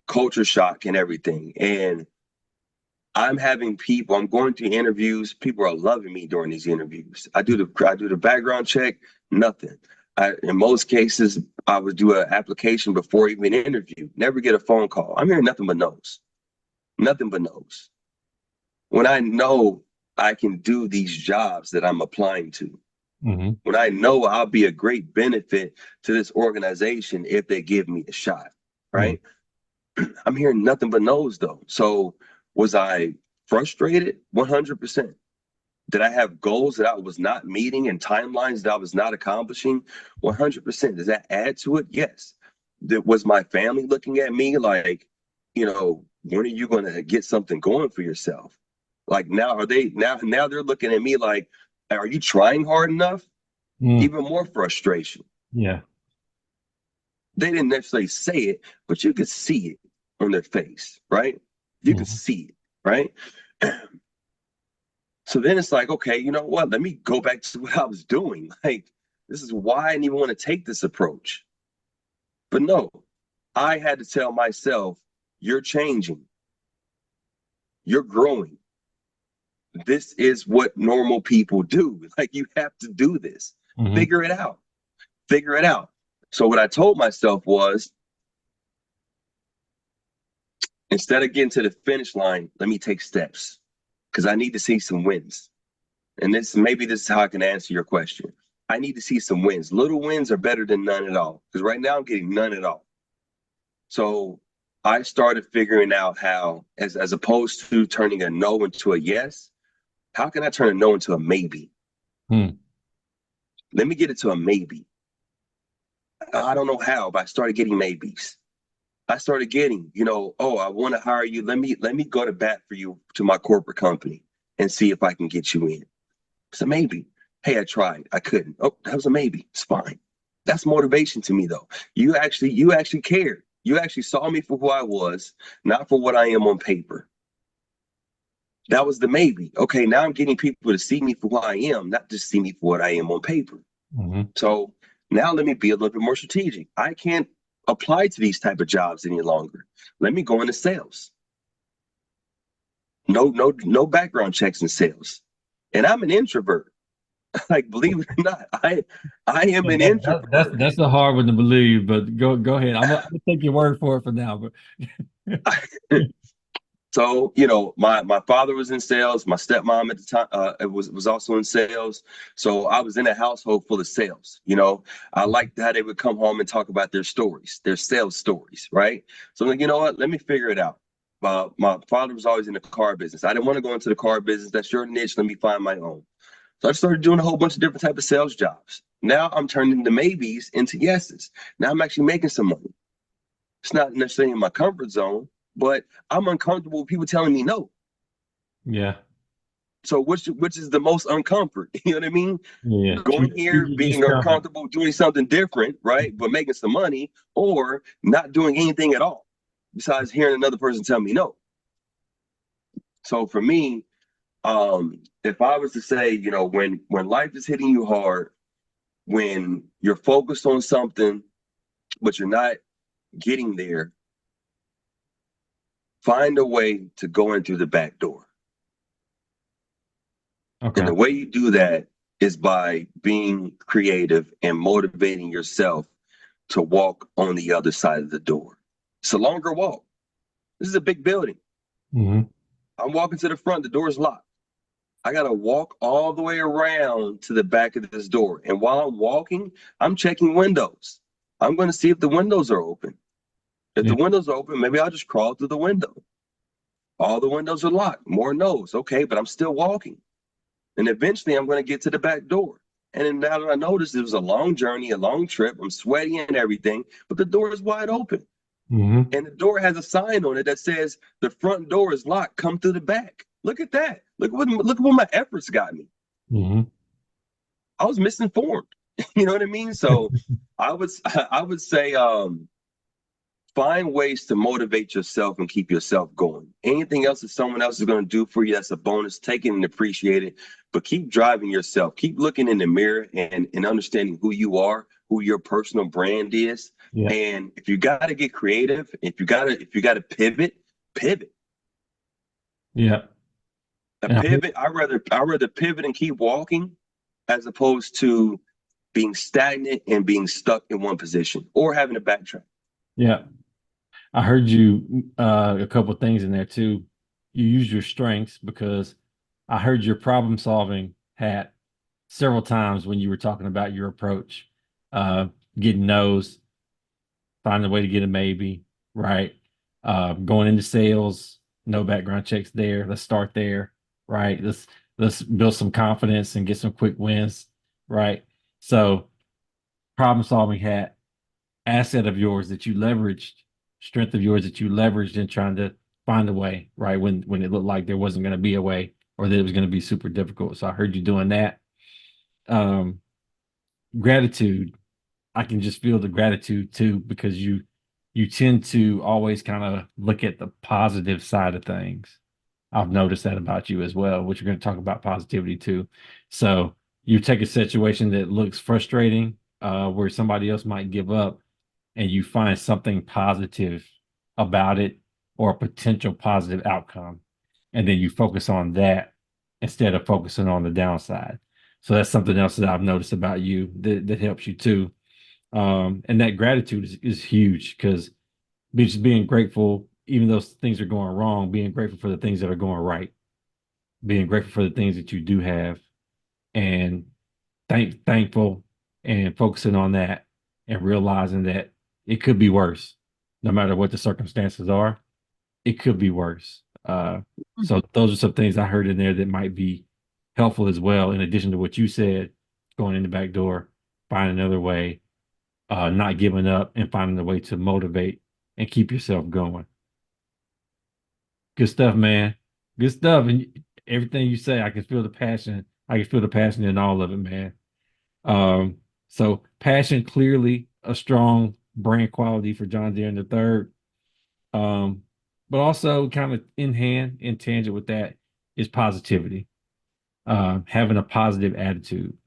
culture shock and everything. And I'm having people, I'm going through interviews. People are loving me during these interviews. I do the background check, nothing. In most cases, I would do an application before even an interview. Never get a phone call. I'm hearing nothing but no's. Nothing but no's. When I know I can do these jobs that I'm applying to, Mm-hmm. when I know I'll be a great benefit to this organization if they give me a shot, Mm-hmm. right? I'm hearing nothing but no's though. So was I frustrated? 100%. Did I have goals that I was not meeting and timelines that I was not accomplishing? 100%. Does that add to it? Yes. Was my family looking at me like, when are you going to get something going for yourself? Like now, are they now they're looking at me like, are you trying hard enough? Mm. Even more frustration. Yeah. They didn't necessarily say it, but you could see it on their face, right? You could Mm-hmm. see it, right? So then it's like, okay, you know what? Let me go back to what I was doing. Like, this is why I didn't even want to take this approach. But no, I had to tell myself, you're changing, you're growing. This is what normal people do. Like, you have to do this. Mm-hmm. Figure it out. Figure it out. So what I told myself was, instead of getting to the finish line, let me take steps because I need to see some wins. And this is how I can answer your question. I need to see some wins. Little wins are better than none at all. Because right now I'm getting none at all. So I started figuring out how, as opposed to turning a no into a yes, how can I turn a no into a maybe? Mm. Let me get it to a maybe. I don't know how, but I started getting maybes. I started getting, oh, I want to hire you. Let me go to bat for you to my corporate company and see if I can get you in. It's a maybe. Hey, I tried. I couldn't. Oh, that was a maybe. It's fine. That's motivation to me, though. You actually cared. You actually saw me for who I was, not for what I am on paper. That was the maybe. Okay, now I'm getting people to see me for who I am, not just see me for what I am on paper. Mm-hmm. So now let me be a little bit more strategic. I can't apply to these type of jobs any longer. Let me go into sales. No background checks in sales. And I'm an introvert. Like, believe it or not, I am Yeah, an introvert. that's a hard one to believe, but go ahead. I'm gonna take your word for it for now. But So, my father was in sales. My stepmom at the time was also in sales. So I was in a household full of sales. I liked how they would come home and talk about their stories, their sales stories, right? So I'm like, you know what? Let me figure it out. My father was always in the car business. I didn't want to go into the car business. That's your niche. Let me find my own. So I started doing a whole bunch of different type of sales jobs. Now I'm turning the maybes into yeses. Now I'm actually making some money. It's not necessarily in my comfort zone, but I'm uncomfortable with people telling me no. yeah, So which is the most uncomfort? You know what I mean? yeah. Going here, Choose being discomfort. uncomfortable, doing something different, right? But making some money, or not doing anything at all, besides hearing another person tell me no. So for me, if I was to say, when life is hitting you hard, when you're focused on something, but you're not getting there, find a way to go in through the back door. And Okay. the way you do that is by being creative and motivating yourself to walk on the other side of the door. It's a longer walk. This is a big building. Mm-hmm. I'm walking to the front, the door is locked. I got to walk all the way around to the back of this door. And while I'm walking, I'm checking windows. I'm going to see if the windows are open. If Yeah. the windows are open, maybe I'll just crawl through the window. All the windows are locked. More no's. Okay, but I'm still walking. And eventually I'm going to get to the back door. And then now that I noticed it was a long journey, a long trip, I'm sweaty and everything, but the door is wide open. Mm-hmm. And the door has a sign on it that says the front door is locked. Come through the back. Look at that. Look at what my efforts got me. Mm-hmm. I was misinformed. You know what I mean? So I would I would say find ways to motivate yourself and keep yourself going. Anything else that someone else is going to do for you, that's a bonus. Take it and appreciate it. But keep driving yourself. Keep looking in the mirror and understanding who you are, who your personal brand is. Yeah. And if you got to get creative, if you got to pivot, pivot. Yeah. A And pivot, I rather pivot and keep walking as opposed to being stagnant and being stuck in one position or having to backtrack. yeah, I heard you a couple of things in there too. You use your strengths because I heard your problem solving hat several times when you were talking about your approach, uh, getting no's, finding a way to get a maybe, right? Going into sales, no background checks there. Let's start there, right? Let's build some confidence and get some quick wins, right? So problem solving hat, asset of yours that you leveraged, strength of yours that you leveraged in trying to find a way, right? When it looked like there wasn't going to be a way or that it was going to be super difficult. So I heard you doing that. Um, Gratitude. I can just feel the gratitude too because you tend to always kind of look at the positive side of things. I've noticed that about you as well, which we're going to talk about positivity too. So you take a situation that looks frustrating, where somebody else might give up, and you find something positive about it or a potential positive outcome. And then you focus on that instead of focusing on the downside. So that's something else that I've noticed about you that helps you too. And that gratitude is huge because just being grateful, even though things are going wrong, being grateful for the things that are going right, being grateful for the things that you do have, and thankful and focusing on that and realizing that it could be worse, no matter what the circumstances are. It could be worse. So those are some things I heard in there that might be helpful as well. In addition to what you said, going in the back door, find another way, not giving up, and finding a way to motivate and keep yourself going. Good stuff, man. Good stuff. And everything you say, I can feel the passion. I can feel the passion in all of it, man. Um, so passion, clearly a strong brand quality for John Deere in the third. But also kind of in hand, in tangent with that is positivity, having a positive attitude.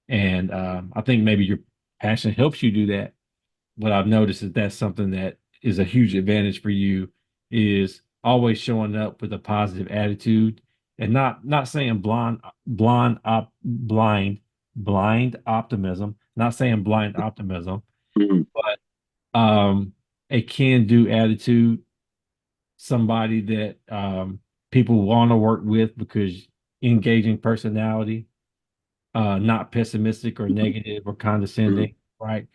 And I think maybe your passion helps you do that. What I've noticed is that's something that is a huge advantage for you is always showing up with a positive attitude and not saying blind optimism, not saying blind optimism, Mhm. but a can-do attitude, somebody that people want to work with because engaging personality, not pessimistic or negative or Mhm. condescending, right?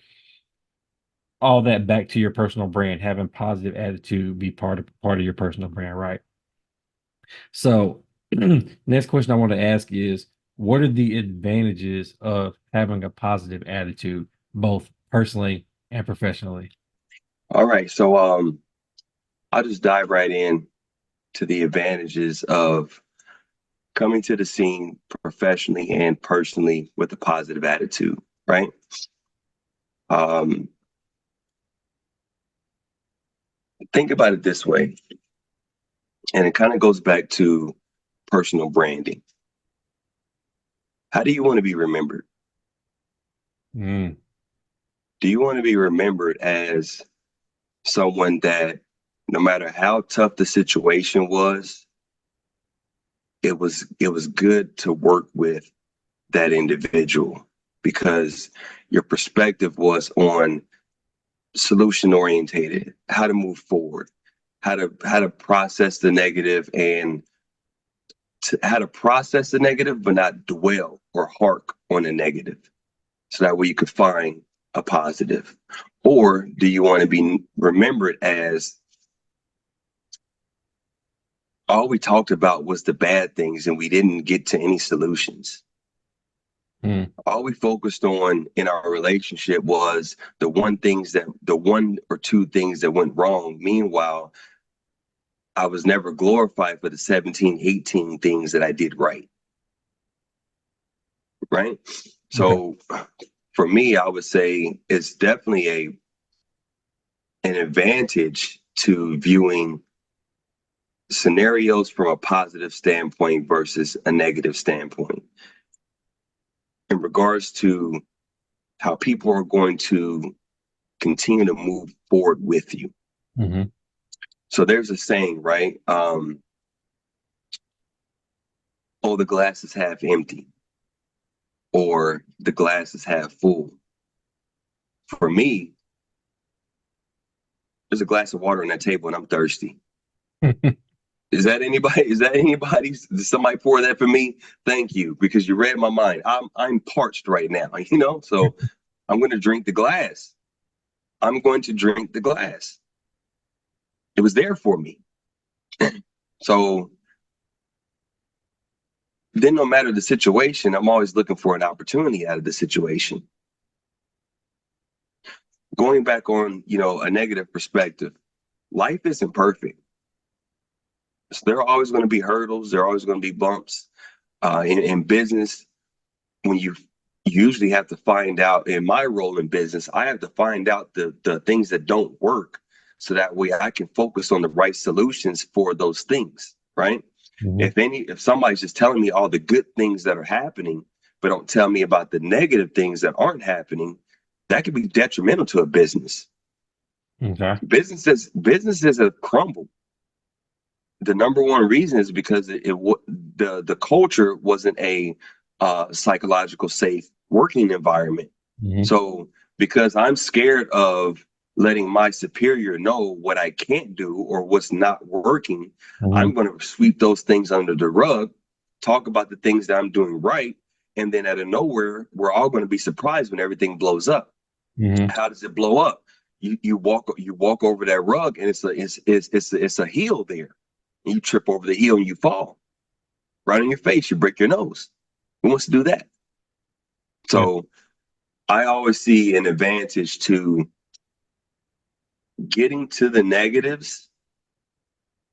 All that back to your personal brand, having positive attitude be part of your personal brand, right? So, next question I want to ask is, what are the advantages of having a positive attitude, both personally and professionally? All right, so I'll just dive right in to the advantages of coming to the scene professionally and personally with a positive attitude, right? Um, think about it this way, and it kind of goes back to personal branding. How do you want to be remembered? Mm, Do you want to be remembered as someone that no matter how tough the situation was, it was good to work with that individual because your perspective was on solution orientated, how to move forward, how to process the negative and how to process the negative but not dwell or hark on the negative. So that way you could find a positive. Or do you want to be remembered as all we talked about was the bad things and we didn't get to any solutions? mm, All we focused on in our relationship was the one or two things that went wrong. Meanwhile, I was never glorified for the 17, 18 things that I did right. Right. okay. So for me, I would say it's definitely an advantage to viewing scenarios from a positive standpoint versus a negative standpoint in regards to how people are going to continue to move forward with you. Hmm. So there's a saying, right? oh, the glass is half empty or the glass is half full. For me, there's a glass of water on that table and I'm thirsty. Is that anybody? Is that anybody? Did somebody pour that for me? Thank you, because you read my mind. I'm parched right now, so I'm going to drink the glass. I'm going to drink the glass. It was there for me. So then no matter the situation, I'm always looking for an opportunity out of the situation. Going back on, a negative perspective, life isn't perfect. So there are always going to be hurdles. There are always going to be bumps. In business, when you usually have to find out, in my role in business, I have to find out the things that don't work so that way I can focus on the right solutions for those things, right? Mhm. If somebody's just telling me all the good things that are happening, but don't tell me about the negative things that aren't happening, that could be detrimental to a business. Okay. Businesses have crumbled. The number one reason is because the culture wasn't a psychological safe working environment. Mhm. So because I'm scared of letting my superior know what I can't do or what's not working, I'm Mhm. going to sweep those things under the rug, talk about the things that I'm doing right, and then out of nowhere, we're all going to be surprised when everything blows up. Mhm. How does it blow up? You walk over that rug and it's a heel there. And you trip over the heel and you fall right on your face. You break your nose. Who wants to do that? Yeah. So I always see an advantage to getting to the negatives,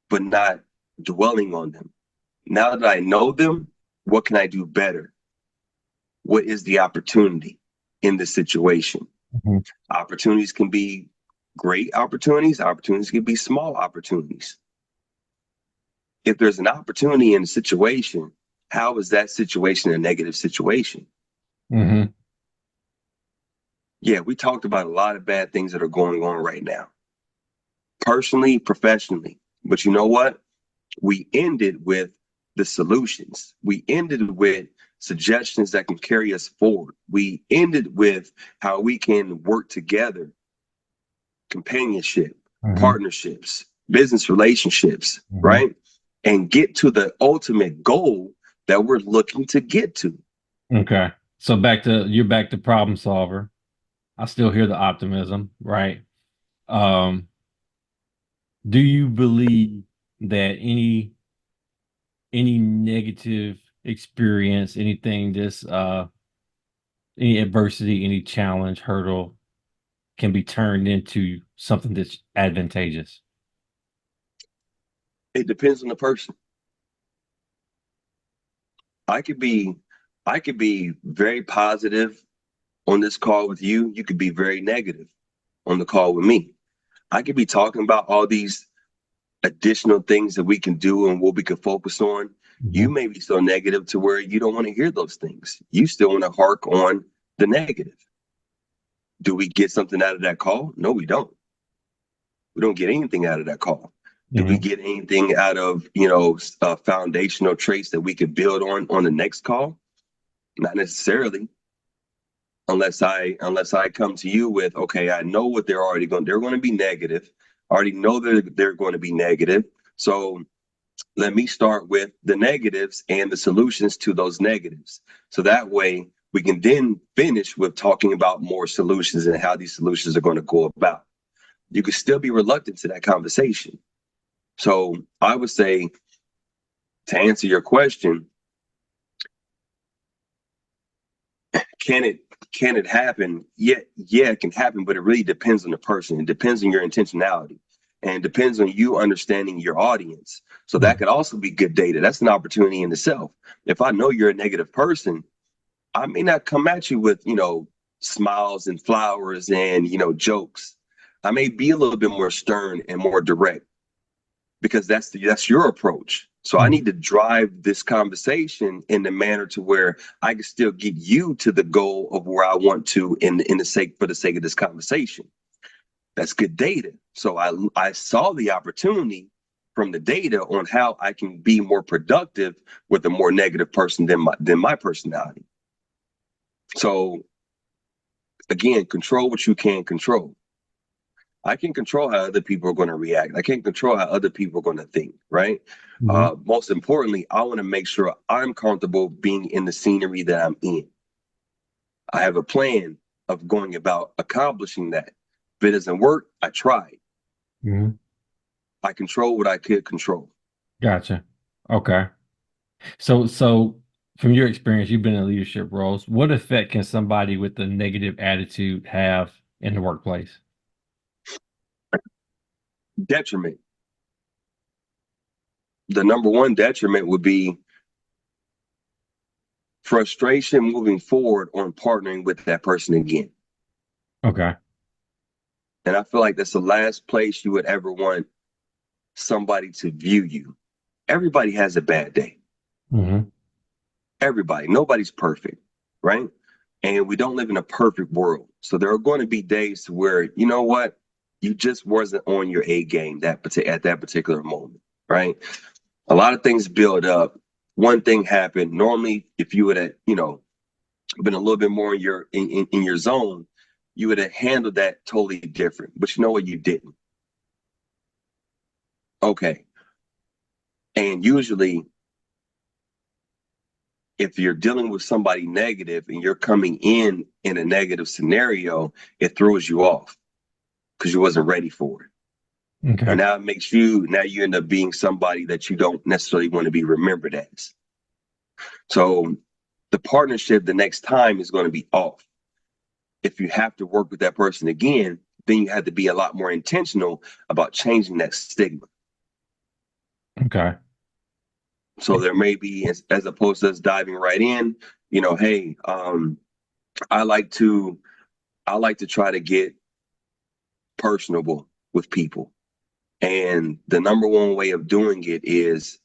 but not dwelling on them. Now that I know them, what can I do better? What is the opportunity in this situation? Mhm. Opportunities can be great opportunities, opportunities can be small opportunities. If there's an opportunity in a situation, how is that situation a negative situation? Mhm. Yeah, we talked about a lot of bad things that are going on right now, personally, professionally. But you know what? We ended with the solutions. We ended with suggestions that can carry us forward. We ended with how we can work together, companionship, Mhm. partnerships, business relationships, Mhm. right? And get to the ultimate goal that we're looking to get to. Okay. So you're back to problem solver. I still hear the optimism, right? Um, do you believe that any negative experience, anything this any adversity, any challenge, hurdle can be turned into something that's advantageous? It depends on the person. I could be I could be very positive on this call with you. You could be very negative on the call with me. I could be talking about all these additional things that we can do and what we can focus on. You Mhm. may be so negative to where you don't want to hear those things. You still want to hark on the negative. Do we get something out of that call? No, we don't. We don't get anything out of that call. Do we Mhm. get anything out of, foundational traits that we could build on the next call? Not necessarily, unless I come to you with, okay, I know what they're going to be negative. I already know they're going to be negative. So let me start with the negatives and the solutions to those negatives. So that way we can then finish with talking about more solutions and how these solutions are going to go about. You could still be reluctant to that conversation. So I would say, to answer your question, can it can it happen? Yeah, it can happen, but it really depends on the person. It depends on your intentionality, and it depends on you understanding your audience. So that Mhm. could also be good data. That's an opportunity in itself. If I know you're a negative person, I may not come at you with, smiles and flowers and, jokes. I may be a little bit more stern and more direct because that's your approach. So I Mhm. need to drive this conversation in the manner to where I can still get you to the goal of where I want to in the sake for the sake of this conversation. That's good data. So I saw the opportunity from the data on how I can be more productive with a more negative person than my personality. So again, control what you can control. I can control how other people are going to react. I can't control how other people are going to think, right? Hmm. Most importantly, I want to make sure I'm comfortable being in the scenery that I'm in. I have a plan of going about accomplishing that. If it doesn't work, I tried. Hmm. I control what I could control. Gotcha. Okay. So from your experience, you've been in leadership roles. What effect can somebody with a negative attitude have in the workplace? Detriment. The number one detriment would be frustration moving forward on partnering with that person again. Okay. And I feel like that's the last place you would ever want somebody to view you. Everybody has a bad day. Hmm. Everybody. Nobody's perfect, right? And we don't live in a perfect world. So there are going to be days where, you know what, you just wasn't on your A game at that particular moment, right? A lot of things build up. One thing happened. Normally, if you would have, been a little bit more in your zone, you would have handled that totally different. But you know what? You didn't. Okay. And usually, if you're dealing with somebody negative and you're coming in a negative scenario, it throws you off because you wasn't ready for it. And Okay. now you end up being somebody that you don't necessarily want to be remembered as. So the partnership the next time is going to be off. If you have to work with that person again, then you have to be a lot more intentional about changing that stigma. Okay. So there may be, as opposed to us diving right in, hey, I like to try to get personable with people. And the number one way of doing it is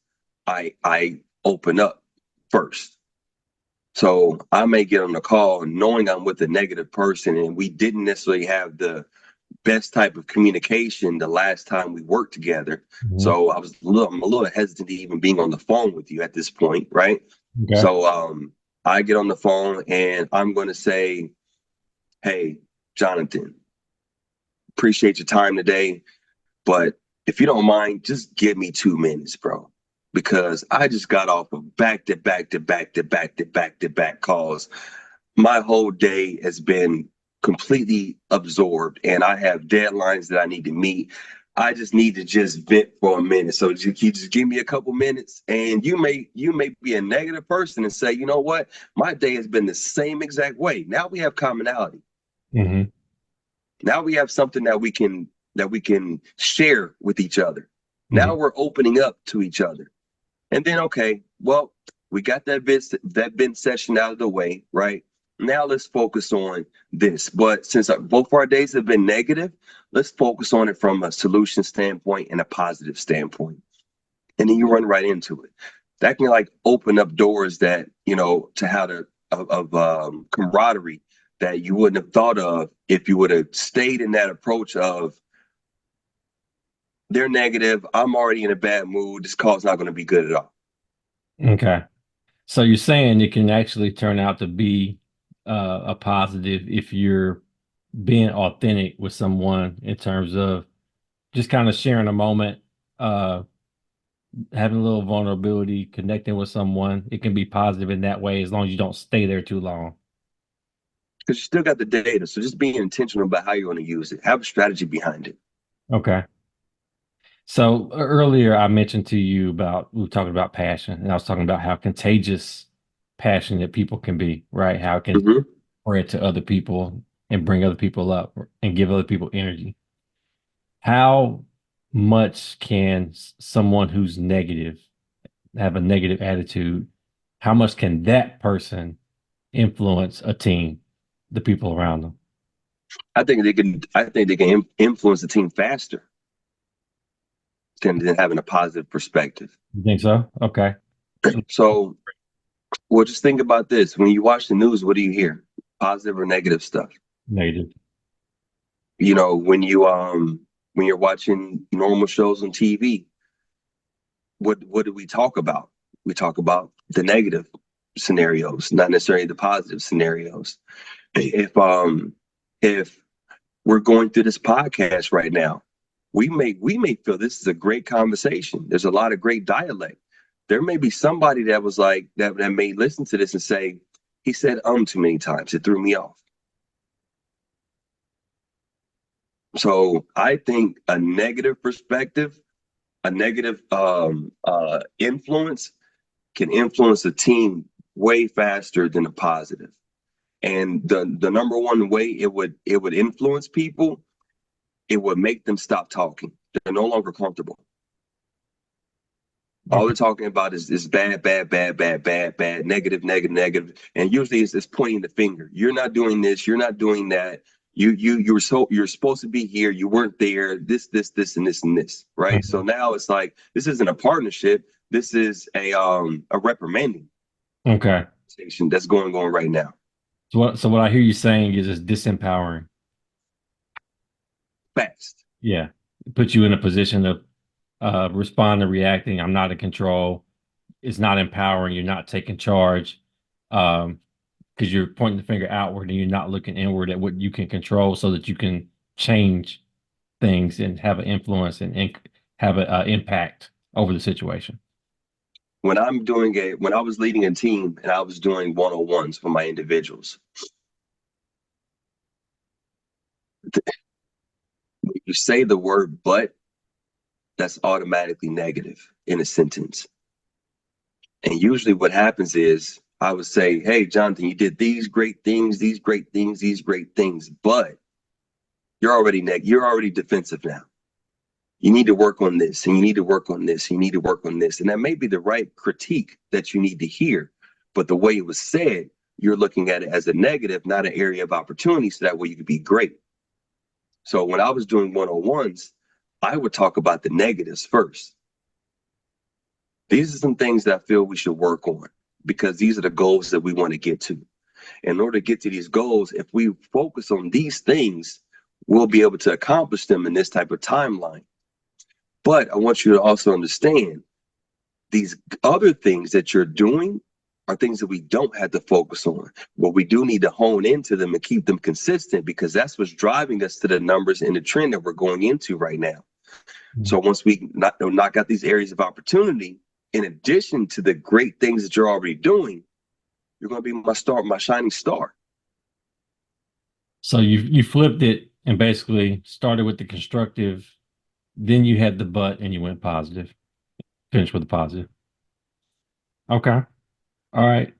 I open up first. So I may get on the call knowing I'm with a negative person and we didn't necessarily have the best type of communication the last time we worked together. Mhm. So I'm a little hesitant to even being on the phone with you at this point, right? Okay. So I get on the phone and I'm going to say, hey, Jonathan, appreciate your time today. But if you don't mind, just give me 2 minutes, bro. Because I just got off of back to back to back to back to back to back calls. My whole day has been completely absorbed and I have deadlines that I need to meet. I just need to just vent for a minute. So you just give me a couple minutes and you may be a negative person and say, you know what? My day has been the same exact way. Now we have commonality. Hmm. Now we have something that we can share with each other. Now Hmm. we're opening up to each other. And then okay, well, we got that vent session out of the way, right? Now let's focus on this. But since both our days have been negative, let's focus on it from a solution standpoint and a positive standpoint. And then you run right into it. That can like open up doors that, to how to of camaraderie that you wouldn't have thought of if you would have stayed in that approach of they're negative, I'm already in a bad mood, this call's not going to be good at all. Okay. So you're saying it can actually turn out to be a positive if you're being authentic with someone in terms of just kind of sharing a moment, uh, having a little vulnerability, connecting with someone. It can be positive in that way as long as you don't stay there too long. Because you still got the data. So just being intentional about how you're going to use it. Have a strategy behind it. Okay. So earlier I mentioned to you about we were talking about passion, and I was talking about how contagious passionate people can be, right? How it can Mm-hmm. spread to other people and bring other people up and give other people energy. How much can someone who's negative have a negative attitude? How much can that person influence a team, the people around them? I think they can influence the team faster than having a positive perspective. You think so? Okay. So So, well, just think about this. When you watch the news, what do you hear? Positive or negative stuff? negative. When you're watching normal shows on TV, what do we talk about? We talk about the negative scenarios, not necessarily the positive scenarios. If we're going through this podcast right now, we may feel this is a great conversation. There's a lot of great dialect. There may be somebody that was like that may listen to this and say, he said too many times. It threw me off. So I think a negative perspective, a negative influence can influence a team way faster than a positive. And the number one way it would influence people, it would make them stop talking. They're no longer comfortable. All Okay. they're talking about is bad, bad, bad, bad, bad, bad, negative, negative, negative. And usually it's pointing the finger. You're not doing this, you're not doing that. You're supposed to be here, you weren't there, this, and this, and this, right? So Mhm. now it's like this isn't a partnership, this is a reprimanding Okay. station that's going on right now. So what I hear you saying is it's disempowering. Fast. Yeah. It puts you in a position of respond and reacting. I'm not in control. It's not empowering. You're not taking charge. Because you're pointing the finger outward and you're not looking inward at what you can control so that you can change things and have an influence and have an impact over the situation. When I was leading a team and I was doing one-on-ones for my individuals, when you say the word but, that's automatically negative in a sentence. And usually what happens is I would say, hey, Jonathan, you did these great things, these great things, these great things, but you're already defensive now. You need to work on this, and you need to work on this, and you need to work on this. And that may be the right critique that you need to hear, but the way it was said, you're looking at it as a negative, not an area of opportunity, so that way you could be great. So when I was doing one-on-ones, I would talk about the negatives first. These are some things that I feel we should work on because these are the goals that we want to get to. In order to get to these goals, if we focus on these things, we'll be able to accomplish them in this type of timeline. But I want you to also understand these other things that you're doing are things that we don't have to focus on. But we do need to hone into them and keep them consistent because that's what's driving us to the numbers and the trend that we're going into right now. So once we knock out these areas of opportunity, in addition to the great things that you're already doing, you're going to be my shining star. So you flipped it and basically started with the constructive, then you had the but and you went positive. Finished with the positive. Okay. All right.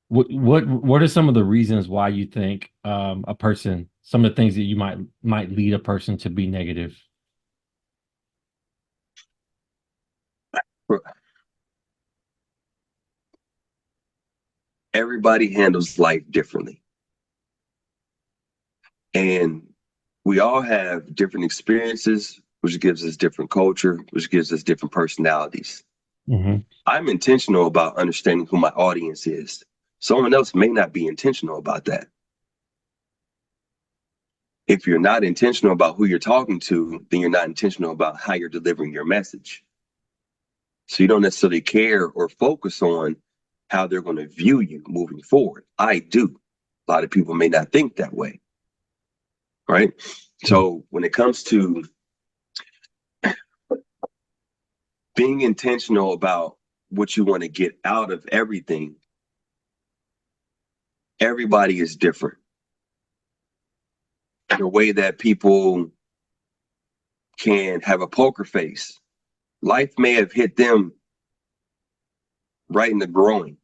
What are some of the reasons why you think a person, some of the things that you might lead a person to be negative? Everybody handles life differently. And we all have different experiences, which gives us different culture, which gives us different personalities. Mm-hmm. I'm intentional about understanding who my audience is. Someone else may not be intentional about that. If you're not intentional about who you're talking to, then you're not intentional about how you're delivering your message. So you don't necessarily care or focus on how they're going to view you moving forward. I do. A lot of people may not think that way. Right? So when it comes to being intentional about what you want to get out of everything, everybody is different. The way that people can have a poker face, life may have hit them right in the groin,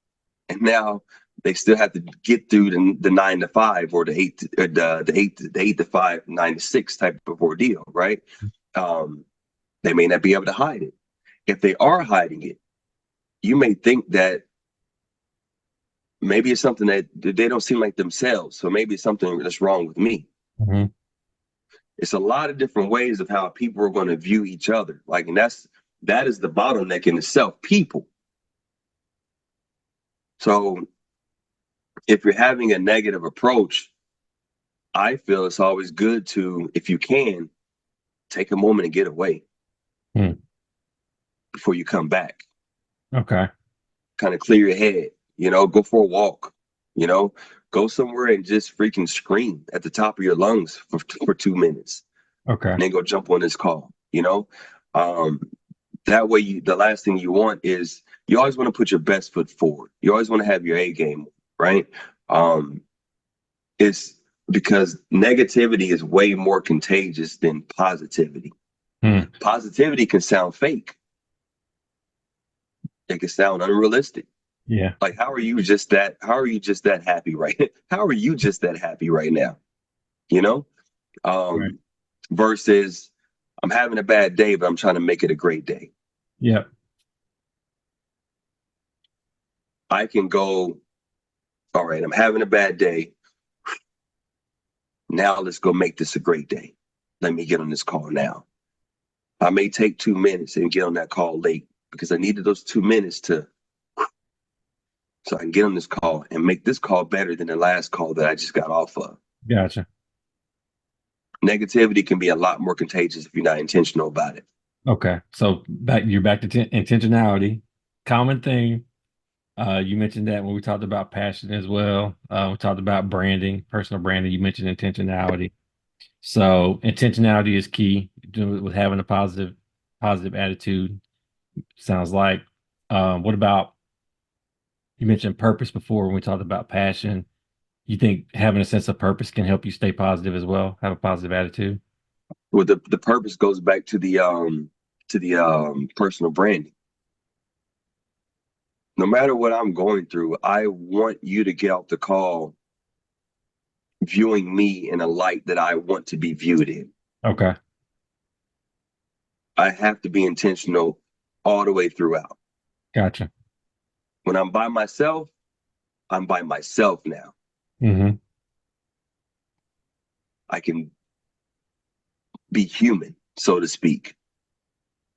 and now they still have to get through the 9 to 5 or the 8 to 5, 9 to 6 type of ordeal, right? They may not be able to hide it. If they are hiding it, you may think that maybe it's something that they don't seem like themselves. So maybe it's something that's wrong with me. Mm-hmm. It's a lot of different ways of how people are going to view each other. Like, and that is the bottleneck in itself, people. So if you're having a negative approach, I feel it's always good to, if you can, take a moment and get away. Hmm. before you come back. Okay. Kind of clear your head, go for a walk, you know, go somewhere and just freaking scream at the top of your lungs for 2 minutes, Okay. and then go jump on this call. Um, that way, the last thing you want is you always want to put your best foot forward. You always want to have your A game, right? Um, it's because negativity is way more contagious than positivity. Hmm. Positivity can sound fake. It can sound unrealistic. Yeah. Like, how are you just that happy right? How are you just that happy right now? You know? Right. Um, versus I'm having a bad day, but I'm trying to make it a great day. Yep. I can go, all right, I'm having a bad day. Now let's go make this a great day. Let me get on this call now. I may take 2 minutes and get on that call late because I needed those 2 minutes so I can get on this call and make this call better than the last call that I just got off of. Gotcha. Negativity can be a lot more contagious if you're not intentional about it. Okay. So you're back to intentionality. Common thing. You mentioned that when we talked about passion as well. We talked about branding, personal branding. You mentioned intentionality. So intentionality is key with having a positive attitude. Sounds like. What about you mentioned purpose before when we talked about passion? You think having a sense of purpose can help you stay positive as well, have a positive attitude? Well, the purpose goes back to the personal branding. No matter what I'm going through, I want you to get off the call viewing me in a light that I want to be viewed in. Okay. I have to be intentional all the way throughout. Gotcha. When I'm by myself, I'm by myself now. Mm-hmm. I can be human, so to speak.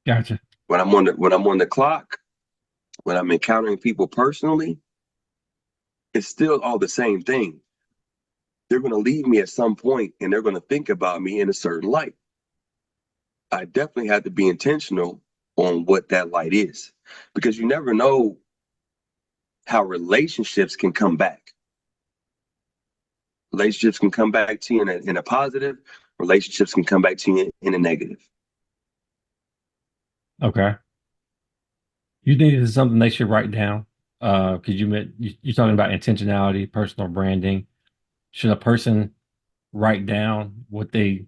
Gotcha. When I'm on the clock, when I'm encountering people personally, it's still all the same thing. They're going to leave me at some point and they're going to think about me in a certain light. I definitely have to be intentional on what that light is because you never know how relationships can come back. Relationships can come back to you in a positive, relationships can come back to you in a negative. Okay. You think this is something they should write down? Because you're talking about intentionality, personal branding. Should a person write down what they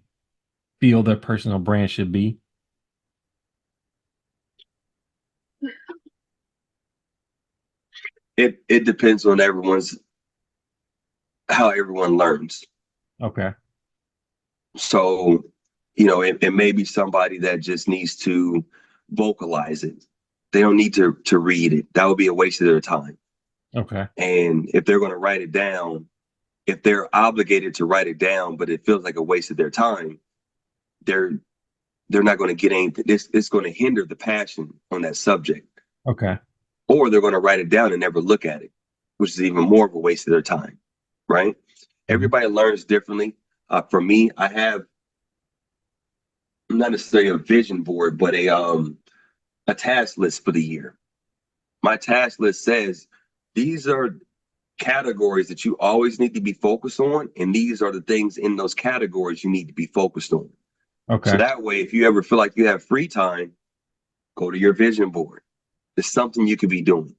feel their personal brand should be? It depends on how everyone learns. Okay. So, it may be somebody that just needs to vocalize it. They don't need to read it. That would be a waste of their time. Okay. And if they're going to write it down, if they're obligated to write it down, but it feels like a waste of their time, they're they're not going to get anything. It's going to hinder the passion on that subject. Okay. Or they're going to write it down and never look at it, which is even more of a waste of their time, right? Mhm. Everybody learns differently. For me, I have not necessarily a vision board, but a task list for the year. My task list says these are categories that you always need to be focused on, and these are the things in those categories you need to be focused on. So Okay. that way, if you ever feel like you have free time, go to your vision board. It's something you could be doing.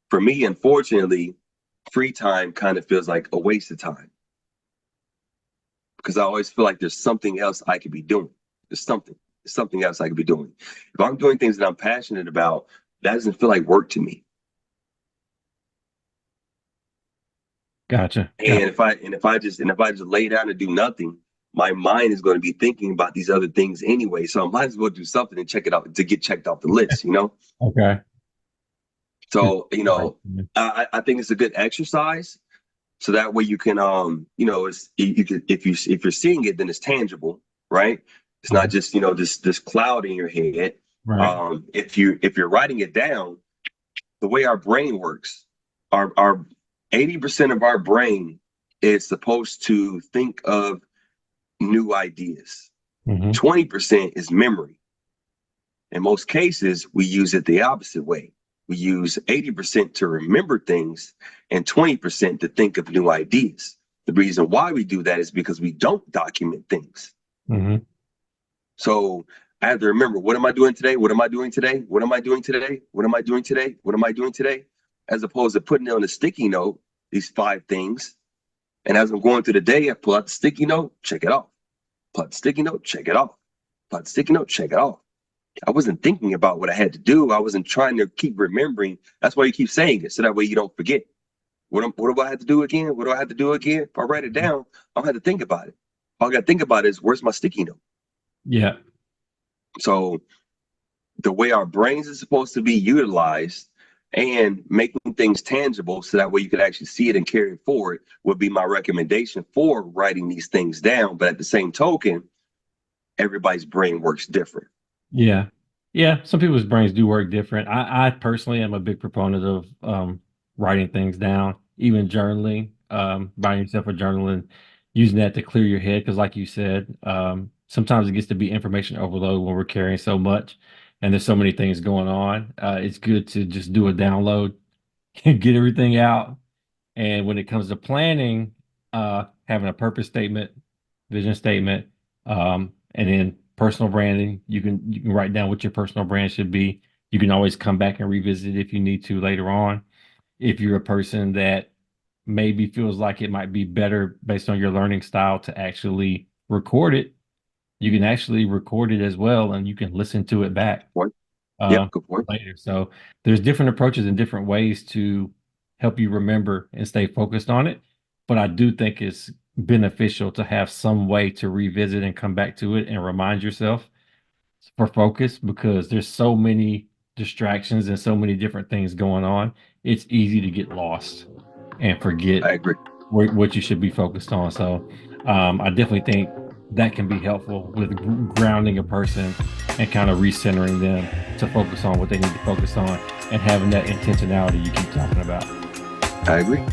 For me, unfortunately, free time kind of feels like a waste of time because I always feel like there's something else I could be doing. There's something else I could be doing. If I'm doing things that I'm passionate about, that doesn't feel like work to me. Gotcha. And if I just lay down and do nothing, my mind is going to be thinking about these other things anyway. So I might as well do something and check it out to get checked off the list. Okay. Good. So, Right. I think it's a good exercise. So that way you can it's you can if you're seeing it, then it's tangible, right? It's not Mhm. just this cloud in your head. Right. If you're writing it down, the way our brain works, our 80% of our brain is supposed to think of new ideas. Hmm. 20% is memory. In most cases, we use it the opposite way. We use 80% to remember things and 20% to think of new ideas. The reason why we do that is because we don't document things. Mm-hmm. So I have to remember, what am I doing today? What am I doing today? What am I doing today? What am I doing today? What am I doing today? As opposed to putting it on a sticky note, these 5 things. And as I'm going through the day, I pull out the sticky note, check it off. Pull out the sticky note, check it off. Pull out the sticky note, check it off. I wasn't thinking about what I had to do. I wasn't trying to keep remembering. That's why you keep saying it, so that way you don't forget. What do I have to do again? What do I have to do again? If I write it down, I don't have to think about it. All I got to think about is, where's my sticky note? Yeah. So the way our brains are supposed to be utilized and making things tangible so that way you can actually see it and carry it forward would be my recommendation for writing these things down. But at the same token, everybody's brain works different. Yeah. Yeah. Some people's brains do work different. I personally am a big proponent of writing things down, even journaling, buying yourself a journal and using that to clear your head. Because, like you said, sometimes it gets to be information overload when we're carrying so much and there's so many things going on. It's good to just do a download and get everything out. And when it comes to planning, having a purpose statement, vision statement, and then personal branding, you can write down what your personal brand should be. You can always come back and revisit it if you need to later on. If you're a person that maybe feels like it might be better based on your learning style to actually record it, you can actually record it as well, and you can listen to it back Point. uh, Yep, good point. later. So there's different approaches and different ways to help you remember and stay focused on it. But I do think it's beneficial to have some way to revisit and come back to it and remind yourself for focus because there's so many distractions and so many different things going on. It's easy to get lost and forget I agree. what you should be focused on. So I definitely think that can be helpful with grounding a person and kind of recentering them to focus on what they need to focus on and having that intentionality you keep talking about. I agree.